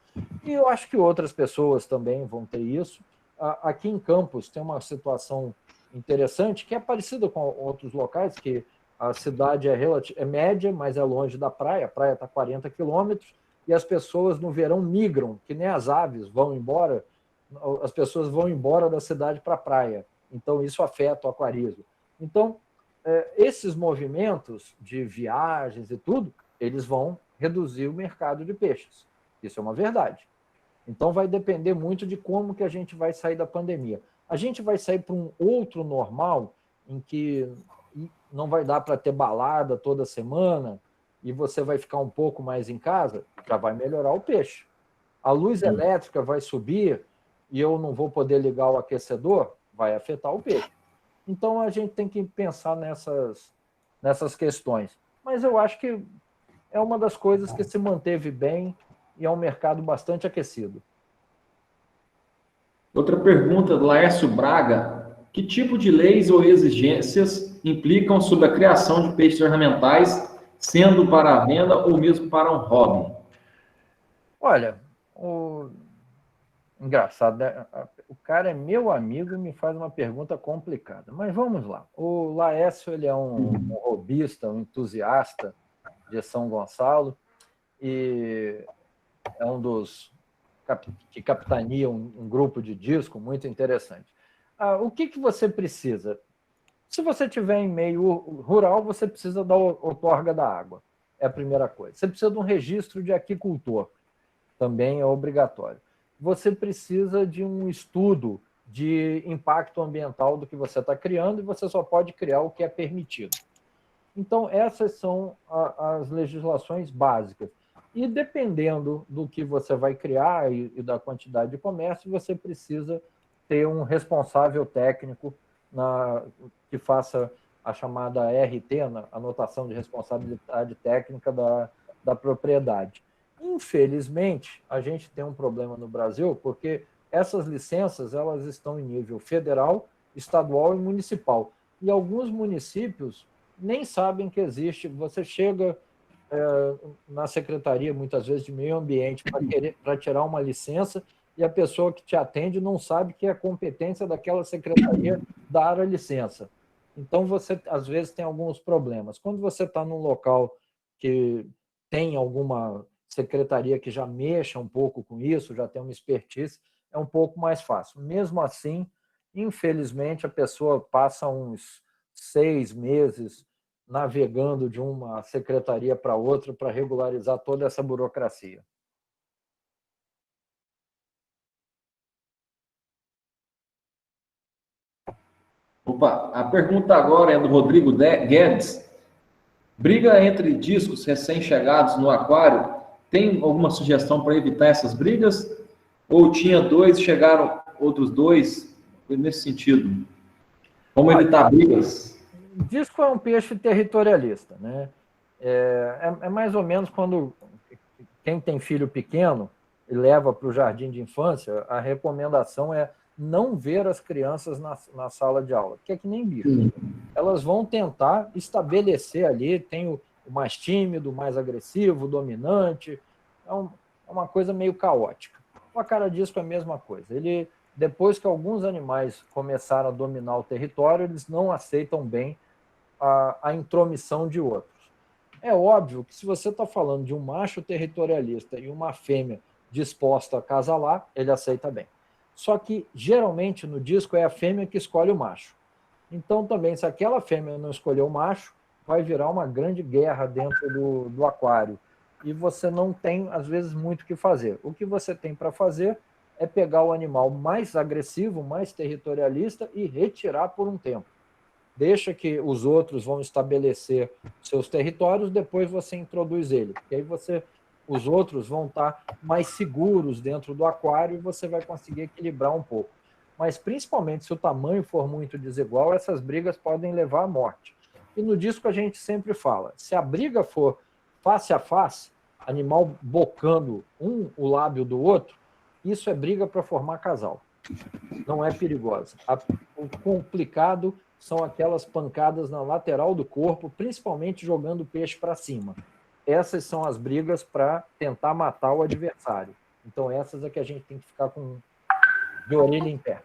E eu acho que outras pessoas também vão ter isso. Aqui em Campos tem uma situação interessante que é parecida com outros locais, que a cidade é média, mas é longe da praia. A praia está a 40 quilômetros e as pessoas no verão migram, que nem as aves vão embora, as pessoas vão embora da cidade para a praia. Então, isso afeta o aquarismo. Então, esses movimentos de viagens e tudo, eles vão reduzir o mercado de peixes. Isso é uma verdade. Então, vai depender muito de como que a gente vai sair da pandemia. A gente vai sair para um outro normal, em que não vai dar para ter balada toda semana, e você vai ficar um pouco mais em casa, já vai melhorar o peixe. A luz elétrica vai subir e eu não vou poder ligar o aquecedor, vai afetar o peixe. Então, a gente tem que pensar nessas questões. Mas eu acho que é uma das coisas que se manteve bem e é um mercado bastante aquecido. Outra pergunta do Laércio Braga. Que tipo de leis ou exigências implicam sobre a criação de peixes ornamentais, sendo para a venda ou mesmo para um hobby? Olha, engraçado, né? O cara é meu amigo e me faz uma pergunta complicada. Mas vamos lá. O Laércio, ele é um hobbyista, um entusiasta de São Gonçalo e é um dos que capitania um grupo de disco muito interessante. O que você precisa? Se você tiver em meio rural, você precisa da outorga da água. É a primeira coisa. Você precisa de um registro de aquicultor. Também é obrigatório. Você precisa de um estudo de impacto ambiental do que você está criando e você só pode criar o que é permitido. Então, essas são as legislações básicas. E dependendo do que você vai criar e da quantidade de comércio, você precisa ter um responsável técnico que faça a chamada RT, anotação de responsabilidade técnica da propriedade. Infelizmente, a gente tem um problema no Brasil, porque essas licenças elas estão em nível federal, estadual e municipal. E alguns municípios nem sabem que existe. Você chega na secretaria, muitas vezes, de meio ambiente, para tirar uma licença, e a pessoa que te atende não sabe que é competência daquela secretaria dar a licença. Então, você, às vezes, tem alguns problemas. Quando você está num local que tem alguma secretaria que já mexa um pouco com isso, já tem uma expertise, é um pouco mais fácil. Mesmo assim, infelizmente, a pessoa passa uns 6 meses navegando de uma secretaria para outra para regularizar toda essa burocracia. Opa, a pergunta agora é do Rodrigo Guedes. Briga entre discos recém-chegados no aquário, tem alguma sugestão para evitar essas brigas? Ou tinha 2 e chegaram outros 2? Foi nesse sentido. Como evitar brigas? Disco é um peixe territorialista, né? É mais ou menos quando quem tem filho pequeno e leva para o jardim de infância, a recomendação é não ver as crianças na sala de aula, que é que nem bicho. Elas vão tentar estabelecer ali, tem o mais tímido, o mais agressivo, o dominante, é uma coisa meio caótica. O acaradisco é a mesma coisa. Ele, depois que alguns animais começaram a dominar o território, eles não aceitam bem a intromissão de outros. É óbvio que se você está falando de um macho territorialista e uma fêmea disposta a acasalar, ele aceita bem. Só que, geralmente, no disco é a fêmea que escolhe o macho. Então, também, se aquela fêmea não escolher o macho, vai virar uma grande guerra dentro do aquário. E você não tem, às vezes, muito o que fazer. O que você tem para fazer é pegar o animal mais agressivo, mais territorialista e retirar por um tempo. deixa que os outros vão estabelecer seus territórios, depois você introduz ele. E aí os outros vão estar mais seguros dentro do aquário e você vai conseguir equilibrar um pouco. Mas, principalmente, se o tamanho for muito desigual, essas brigas podem levar à morte. E no disco a gente sempre fala, se a briga for face a face, animal bocando o lábio do outro, isso é briga para formar casal. Não é perigosa. O complicado são aquelas pancadas na lateral do corpo, principalmente jogando o peixe para cima. Essas são as brigas para tentar matar o adversário. Então, essas é que a gente tem que ficar de orelha em pé.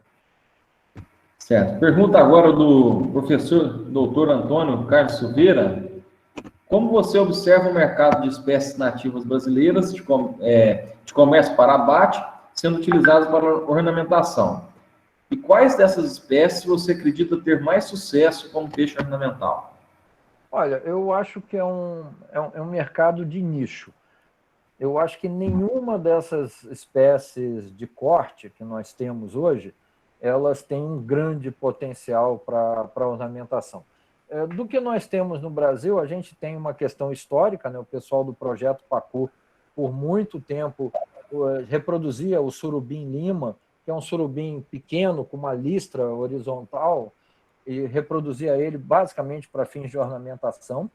Certo. Pergunta agora do professor doutor Antônio Carlos Silveira. Como você observa o mercado de espécies nativas brasileiras de comércio para abate sendo utilizadas para ornamentação? E quais dessas espécies você acredita ter mais sucesso como peixe ornamental? Olha, eu acho que é um mercado de nicho. Eu acho que nenhuma dessas espécies de corte que nós temos hoje, elas têm um grande potencial para ornamentação. Do que nós temos no Brasil, a gente tem uma questão histórica, né? O pessoal do Projeto Pacu, por muito tempo, reproduzia o surubim-lima, que é um surubim pequeno, com uma listra horizontal, e reproduzia ele basicamente para fins de ornamentação.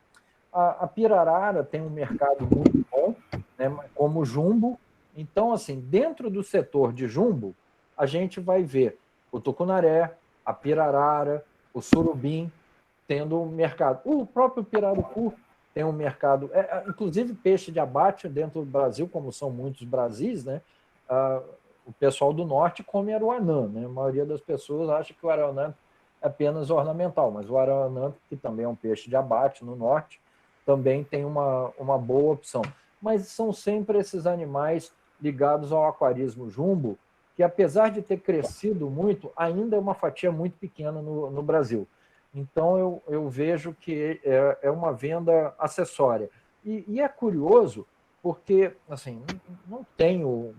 A pirarara tem um mercado muito bom, né, como jumbo. Então, assim, dentro do setor de jumbo, a gente vai ver o tucunaré, a pirarara, o surubim tendo um mercado. O próprio pirarucu tem um mercado, inclusive peixe de abate dentro do Brasil, como são muitos Brasis, né? O pessoal do norte come aruanã, né? A maioria das pessoas acha que o aruanã é apenas ornamental, mas o aruanã, que também é um peixe de abate no norte, também tem uma boa opção. Mas são sempre esses animais ligados ao aquarismo jumbo, que apesar de ter crescido muito, ainda é uma fatia muito pequena no Brasil. Então, eu vejo que é uma venda acessória. E é curioso, porque assim, não tenho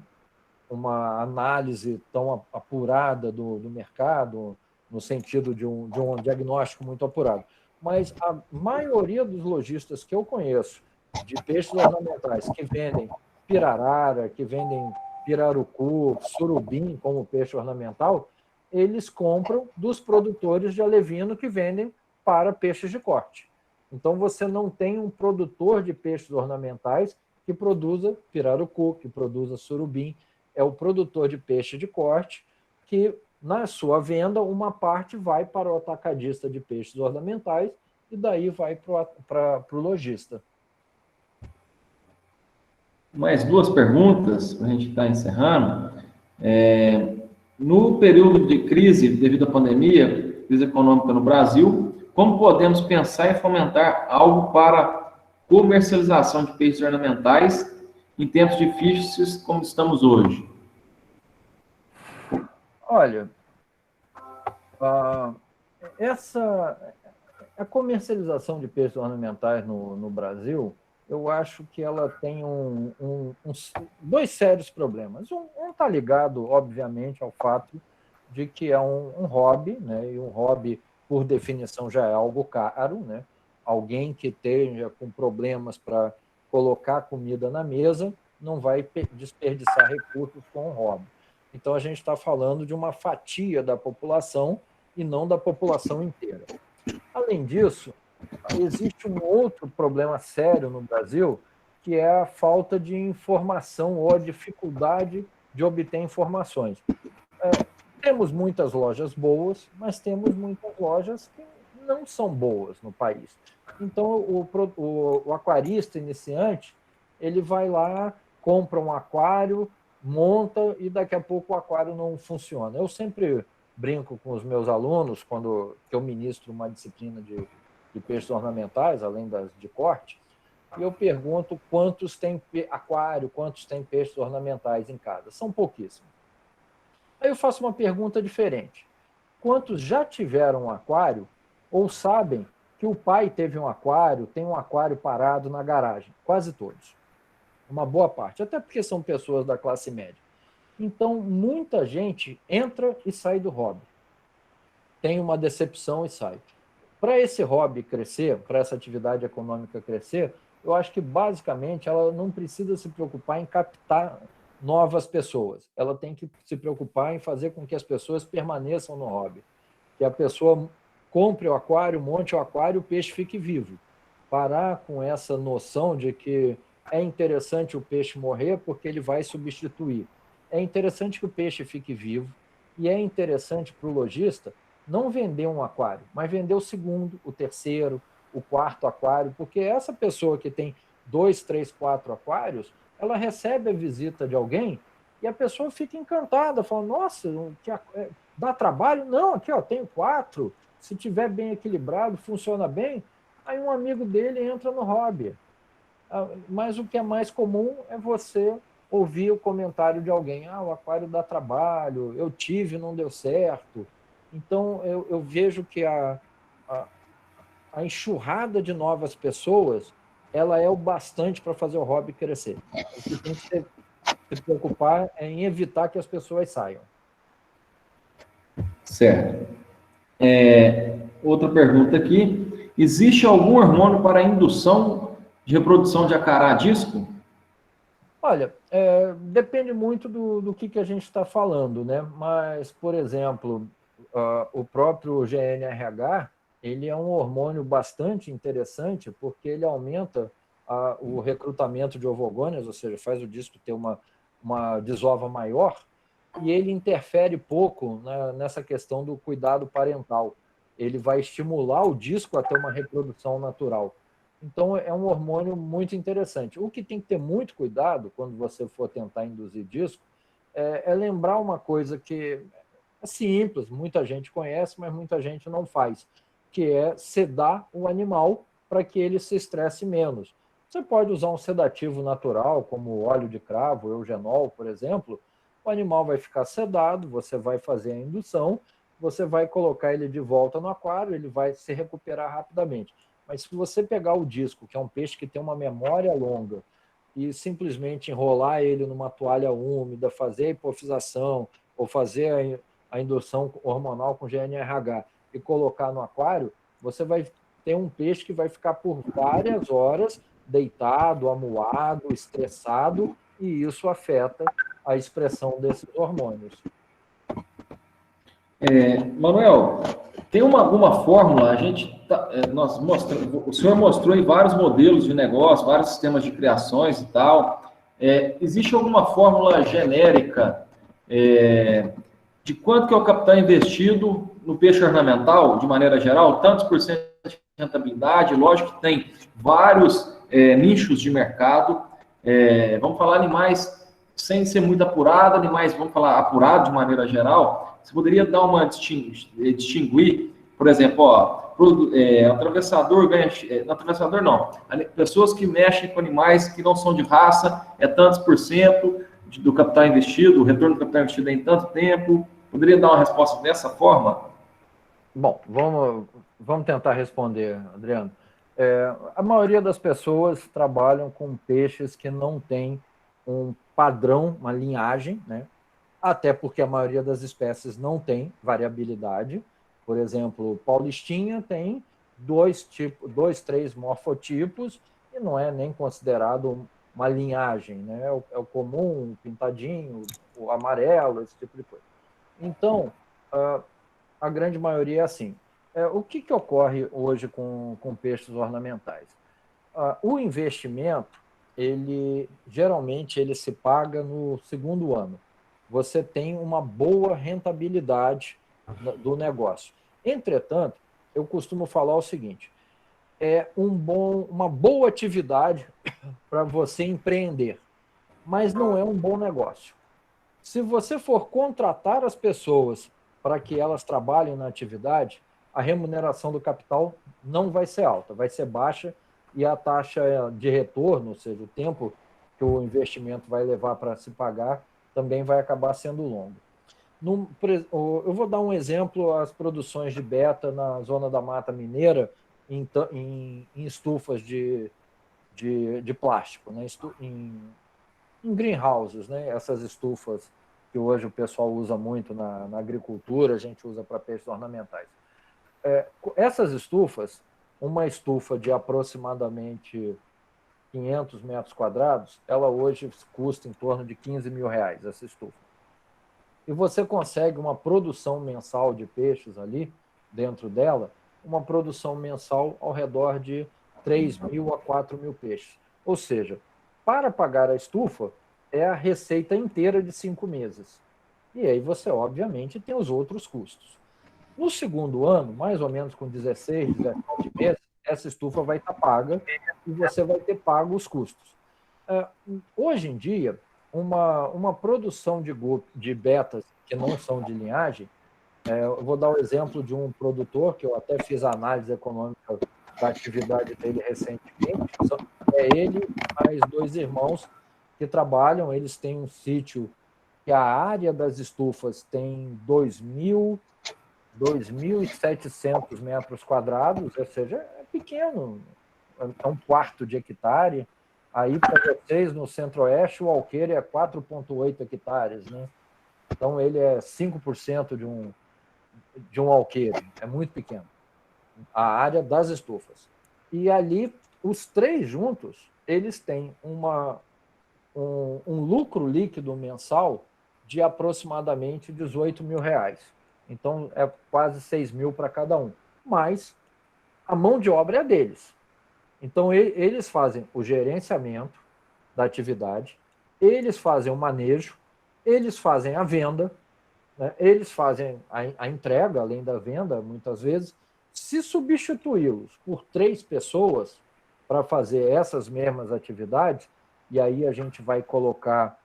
uma análise tão apurada do mercado, no sentido de um diagnóstico muito apurado. Mas a maioria dos lojistas que eu conheço, de peixes ornamentais, que vendem pirarara, que vendem pirarucu, surubim como peixe ornamental, eles compram dos produtores de alevino que vendem para peixes de corte. Então, você não tem um produtor de peixes ornamentais que produza pirarucu, que produza surubim. É o produtor de peixe de corte que, na sua venda, uma parte vai para o atacadista de peixes ornamentais e daí vai para o lojista. Mais duas perguntas, para a gente estar encerrando. No período de crise devido à pandemia, crise econômica no Brasil, como podemos pensar em fomentar algo para comercialização de peixes ornamentais em tempos difíceis como estamos hoje? Olha, a comercialização de peixes ornamentais no Brasil, eu acho que ela tem dois sérios problemas. Um está ligado, obviamente, ao fato de que é um hobby, né? E um hobby, por definição, já é algo caro, né? Alguém que esteja com problemas para colocar comida na mesa não vai desperdiçar recursos com o hobby. Então, a gente está falando de uma fatia da população e não da população inteira. Além disso, existe um outro problema sério no Brasil, que é a falta de informação ou a dificuldade de obter informações. Temos muitas lojas boas, mas temos muitas lojas que não são boas no país. Então, o aquarista iniciante, ele vai lá, compra um aquário, monta e daqui a pouco o aquário não funciona. Eu sempre brinco com os meus alunos, quando eu ministro uma disciplina de peixes ornamentais, além das de corte, e eu pergunto quantos tem aquário, quantos tem peixes ornamentais em casa. São pouquíssimos. Aí eu faço uma pergunta diferente. Quantos já tiveram um aquário ou sabem que o pai teve um aquário, tem um aquário parado na garagem? Quase todos. Uma boa parte, até porque são pessoas da classe média. Então, muita gente entra e sai do hobby. Tem uma decepção e sai. Para esse hobby crescer, para essa atividade econômica crescer, eu acho que, basicamente, ela não precisa se preocupar em captar novas pessoas. Ela tem que se preocupar em fazer com que as pessoas permaneçam no hobby. Que a pessoa compre o aquário, monte o aquário, o peixe fique vivo. Parar com essa noção de que é interessante o peixe morrer porque ele vai substituir. É interessante que o peixe fique vivo e é interessante para o lojista não vender um aquário, mas vender o segundo, o terceiro, o quarto aquário, porque essa pessoa que tem 2, 3, 4 aquários, ela recebe a visita de alguém e a pessoa fica encantada, fala, nossa, dá trabalho? Não, aqui ó, tenho 4, se tiver bem equilibrado, funciona bem, aí um amigo dele entra no hobby. Mas o que é mais comum é você ouvir o comentário de alguém, o aquário dá trabalho, eu tive, não deu certo. Então, eu vejo que a, a enxurrada de novas pessoas, ela é o bastante para fazer o hobby crescer. O que tem que se preocupar é em evitar que as pessoas saiam. Certo. Outra pergunta aqui. Existe algum hormônio para indução de reprodução de acará disco? Olha, depende muito do que a gente está falando, né? Mas, por exemplo, o próprio GNRH, ele é um hormônio bastante interessante porque ele aumenta o recrutamento de ovogônias, ou seja, faz o disco ter uma desova maior, e ele interfere pouco, né, nessa questão do cuidado parental. Ele vai estimular o disco a ter uma reprodução natural. Então, é um hormônio muito interessante. O que tem que ter muito cuidado quando você for tentar induzir disco é lembrar uma coisa que é simples, muita gente conhece, mas muita gente não faz, que é sedar o animal para que ele se estresse menos. Você pode usar um sedativo natural, como óleo de cravo, eugenol, por exemplo. O animal vai ficar sedado, você vai fazer a indução, você vai colocar ele de volta no aquário, ele vai se recuperar rapidamente. Mas se você pegar o disco, que é um peixe que tem uma memória longa, e simplesmente enrolar ele numa toalha úmida, fazer a hipofisação ou fazer a indução hormonal com GNRH e colocar no aquário, você vai ter um peixe que vai ficar por várias horas deitado, amuado, estressado, e isso afeta a expressão desses hormônios. Manuel, tem alguma fórmula? O senhor mostrou em vários modelos de negócio, vários sistemas de criações e tal. Existe alguma fórmula genérica de quanto que é o capital investido no peixe ornamental, de maneira geral, tantos por cento de rentabilidade? Lógico que tem vários nichos de mercado. Vamos falar animais sem ser muito apurado, animais, vamos falar apurado de maneira geral. Você poderia dar distinguir, por exemplo, atravessador ganha, atravessador não, pessoas que mexem com animais que não são de raça, tantos por cento do capital investido, o retorno do capital investido é em tanto tempo. Poderia dar uma resposta dessa forma? Bom, vamos tentar responder, Adriano. A maioria das pessoas trabalham com peixes que não têm um padrão, uma linhagem, né? Até porque a maioria das espécies não tem variabilidade. Por exemplo, paulistinha tem dois, três morfotipos e não é nem considerado uma linhagem, né? É o comum, o pintadinho, o amarelo, esse tipo de coisa. Então, a grande maioria é assim. O que ocorre hoje com peixes ornamentais? O investimento, geralmente ele se paga no segundo ano. Você tem uma boa rentabilidade do negócio. Entretanto, eu costumo falar o seguinte: uma boa atividade para você empreender, mas não é um bom negócio. Se você for contratar as pessoas para que elas trabalhem na atividade, a remuneração do capital não vai ser alta, vai ser baixa, e a taxa de retorno, ou seja, o tempo que o investimento vai levar para se pagar, também vai acabar sendo longo. Eu vou dar um exemplo: as produções de beta na zona da Mata Mineira, em estufas de plástico, né? Em greenhouses, né? Essas estufas que hoje o pessoal usa muito na agricultura, a gente usa para peixes ornamentais. essas estufas, uma estufa de aproximadamente 500 metros quadrados, ela hoje custa em torno de 15 mil reais, essa estufa. E você consegue uma produção mensal de peixes ali, dentro dela, uma produção mensal ao redor de 3 mil a 4 mil peixes. Ou seja, para pagar a estufa, é a receita inteira de 5 meses. E aí você, obviamente, tem os outros custos. No segundo ano, mais ou menos com 16, 17 meses, essa estufa vai estar paga e você vai ter pago os custos. Hoje em dia, uma produção de betas que não são de linhagem, eu vou dar o exemplo de um produtor, que eu até fiz a análise econômica da atividade dele recentemente, ele e mais 2 irmãos que trabalham, eles têm um sítio que a área das estufas tem 2.700 metros quadrados, ou seja, é pequeno, é um quarto de hectare. Aí, para vocês, no Centro-Oeste, o alqueire é 4,8 hectares, né? Então, ele é 5% de um alqueire, é muito pequeno, a área das estufas. E ali, os 3 juntos, eles têm um lucro líquido mensal de aproximadamente 18 mil reais. Então, é quase 6 mil para cada um. Mas a mão de obra é deles. Então, eles fazem o gerenciamento da atividade, eles fazem o manejo, eles fazem a venda, né? Eles fazem a entrega, além da venda, muitas vezes. Se substituí-los por 3 pessoas para fazer essas mesmas atividades, e aí a gente vai colocar,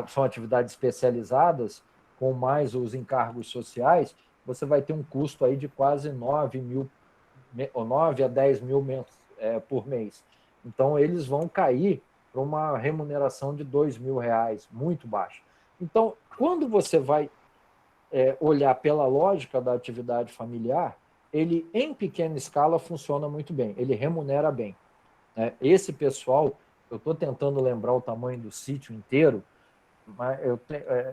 são atividades especializadas, com mais os encargos sociais, você vai ter um custo aí de quase 9 a 10 mil por mês. Então, eles vão cair para uma remuneração de 2 mil reais, muito baixa. Então, quando você vai olhar pela lógica da atividade familiar, ele, em pequena escala, funciona muito bem, ele remunera bem. Esse pessoal, eu estou tentando lembrar o tamanho do sítio inteiro, mas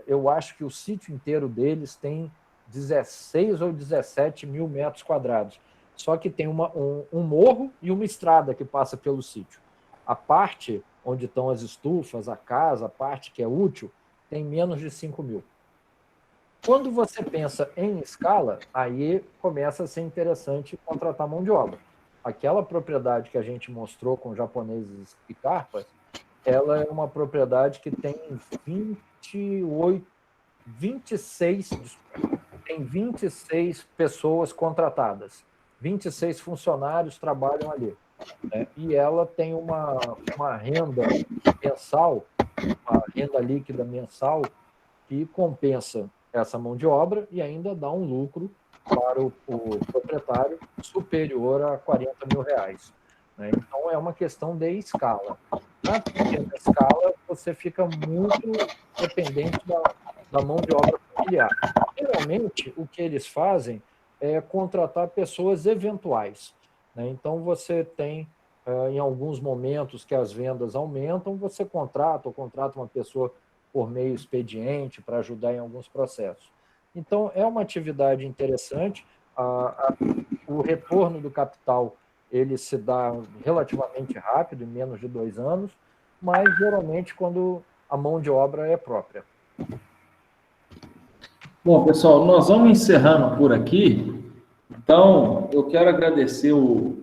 eu acho que o sítio inteiro deles tem 16 ou 17 mil metros quadrados. Só que tem um morro e uma estrada que passa pelo sítio. A parte onde estão as estufas, a casa, a parte que é útil, tem menos de 5 mil. Quando você pensa em escala, aí começa a ser interessante contratar mão de obra. Aquela propriedade que a gente mostrou com japoneses e carpas, ela é uma propriedade que tem 26 pessoas contratadas. 26 funcionários trabalham ali. E ela tem uma renda mensal, uma renda líquida mensal, que compensa essa mão de obra e ainda dá um lucro para o proprietário superior a 40 mil reais. Então, é uma questão de escala. Na pequena escala, você fica muito dependente da mão de obra familiar. Geralmente, o que eles fazem é contratar pessoas eventuais. Então, você tem, em alguns momentos que as vendas aumentam, você contrata uma pessoa por meio expediente para ajudar em alguns processos. Então, é uma atividade interessante. O retorno do capital ele se dá relativamente rápido, em menos de 2 anos, mas geralmente quando a mão de obra é própria. Bom, pessoal, nós vamos encerrando por aqui. Então, eu quero agradecer o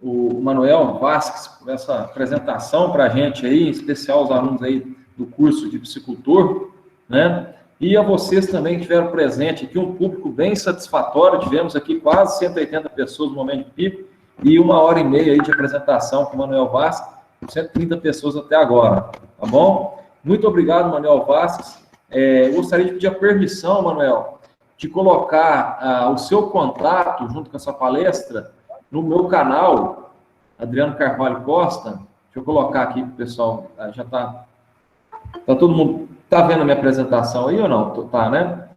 Manuel Vasques por essa apresentação para a gente aí, em especial os alunos aí do curso de psicultor, né? E a vocês também que estiveram presentes aqui, um público bem satisfatório. Tivemos aqui quase 180 pessoas no momento de pico e 1h30 aí de apresentação com o Manuel Vasques, 130 pessoas até agora, tá bom? Muito obrigado, Manuel Vasques. Eu gostaria de pedir a permissão, Manuel, de colocar o seu contato junto com essa palestra no meu canal, Adriano Carvalho Costa. Deixa eu colocar aqui para o pessoal, já está todo mundo, está vendo a minha apresentação aí ou não? Tá, né?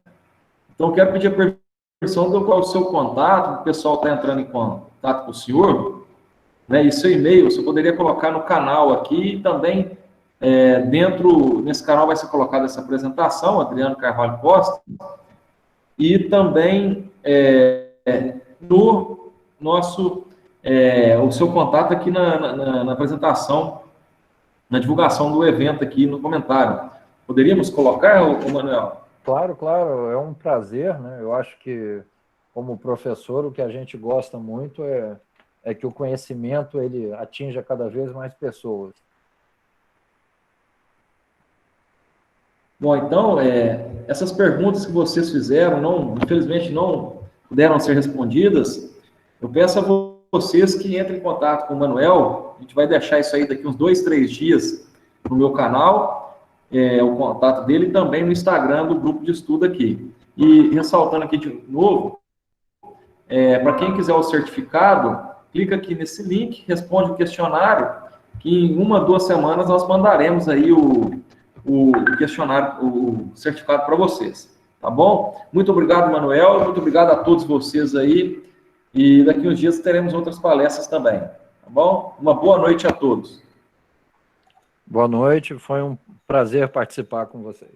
Então, eu quero pedir a permissão de colocar o seu contato, o pessoal está entrando em contato com o senhor, né? E seu e-mail, você poderia colocar no canal aqui e também nesse canal vai ser colocada essa apresentação, Adriano Carvalho Costa, e também no nosso, o seu contato aqui na apresentação, na divulgação do evento aqui no comentário. Poderíamos colocar, Manuel? Claro, claro, é um prazer, né? Eu acho que, como professor, o que a gente gosta muito é que o conhecimento ele atinja cada vez mais pessoas. Bom, então, essas perguntas que vocês fizeram, infelizmente, não puderam ser respondidas. Eu peço a vocês que entrem em contato com o Manuel. A gente vai deixar isso aí daqui uns 2, 3 dias no meu canal, o contato dele, e também no Instagram do grupo de estudo aqui. E ressaltando aqui de novo, para quem quiser o certificado, clica aqui nesse link, responde o questionário, que em 1, 2 semanas nós mandaremos aí o questionário, o certificado para vocês, tá bom? Muito obrigado, Manuel, muito obrigado a todos vocês aí, e daqui uns dias teremos outras palestras também, tá bom? Uma boa noite a todos. Boa noite, foi um prazer participar com vocês.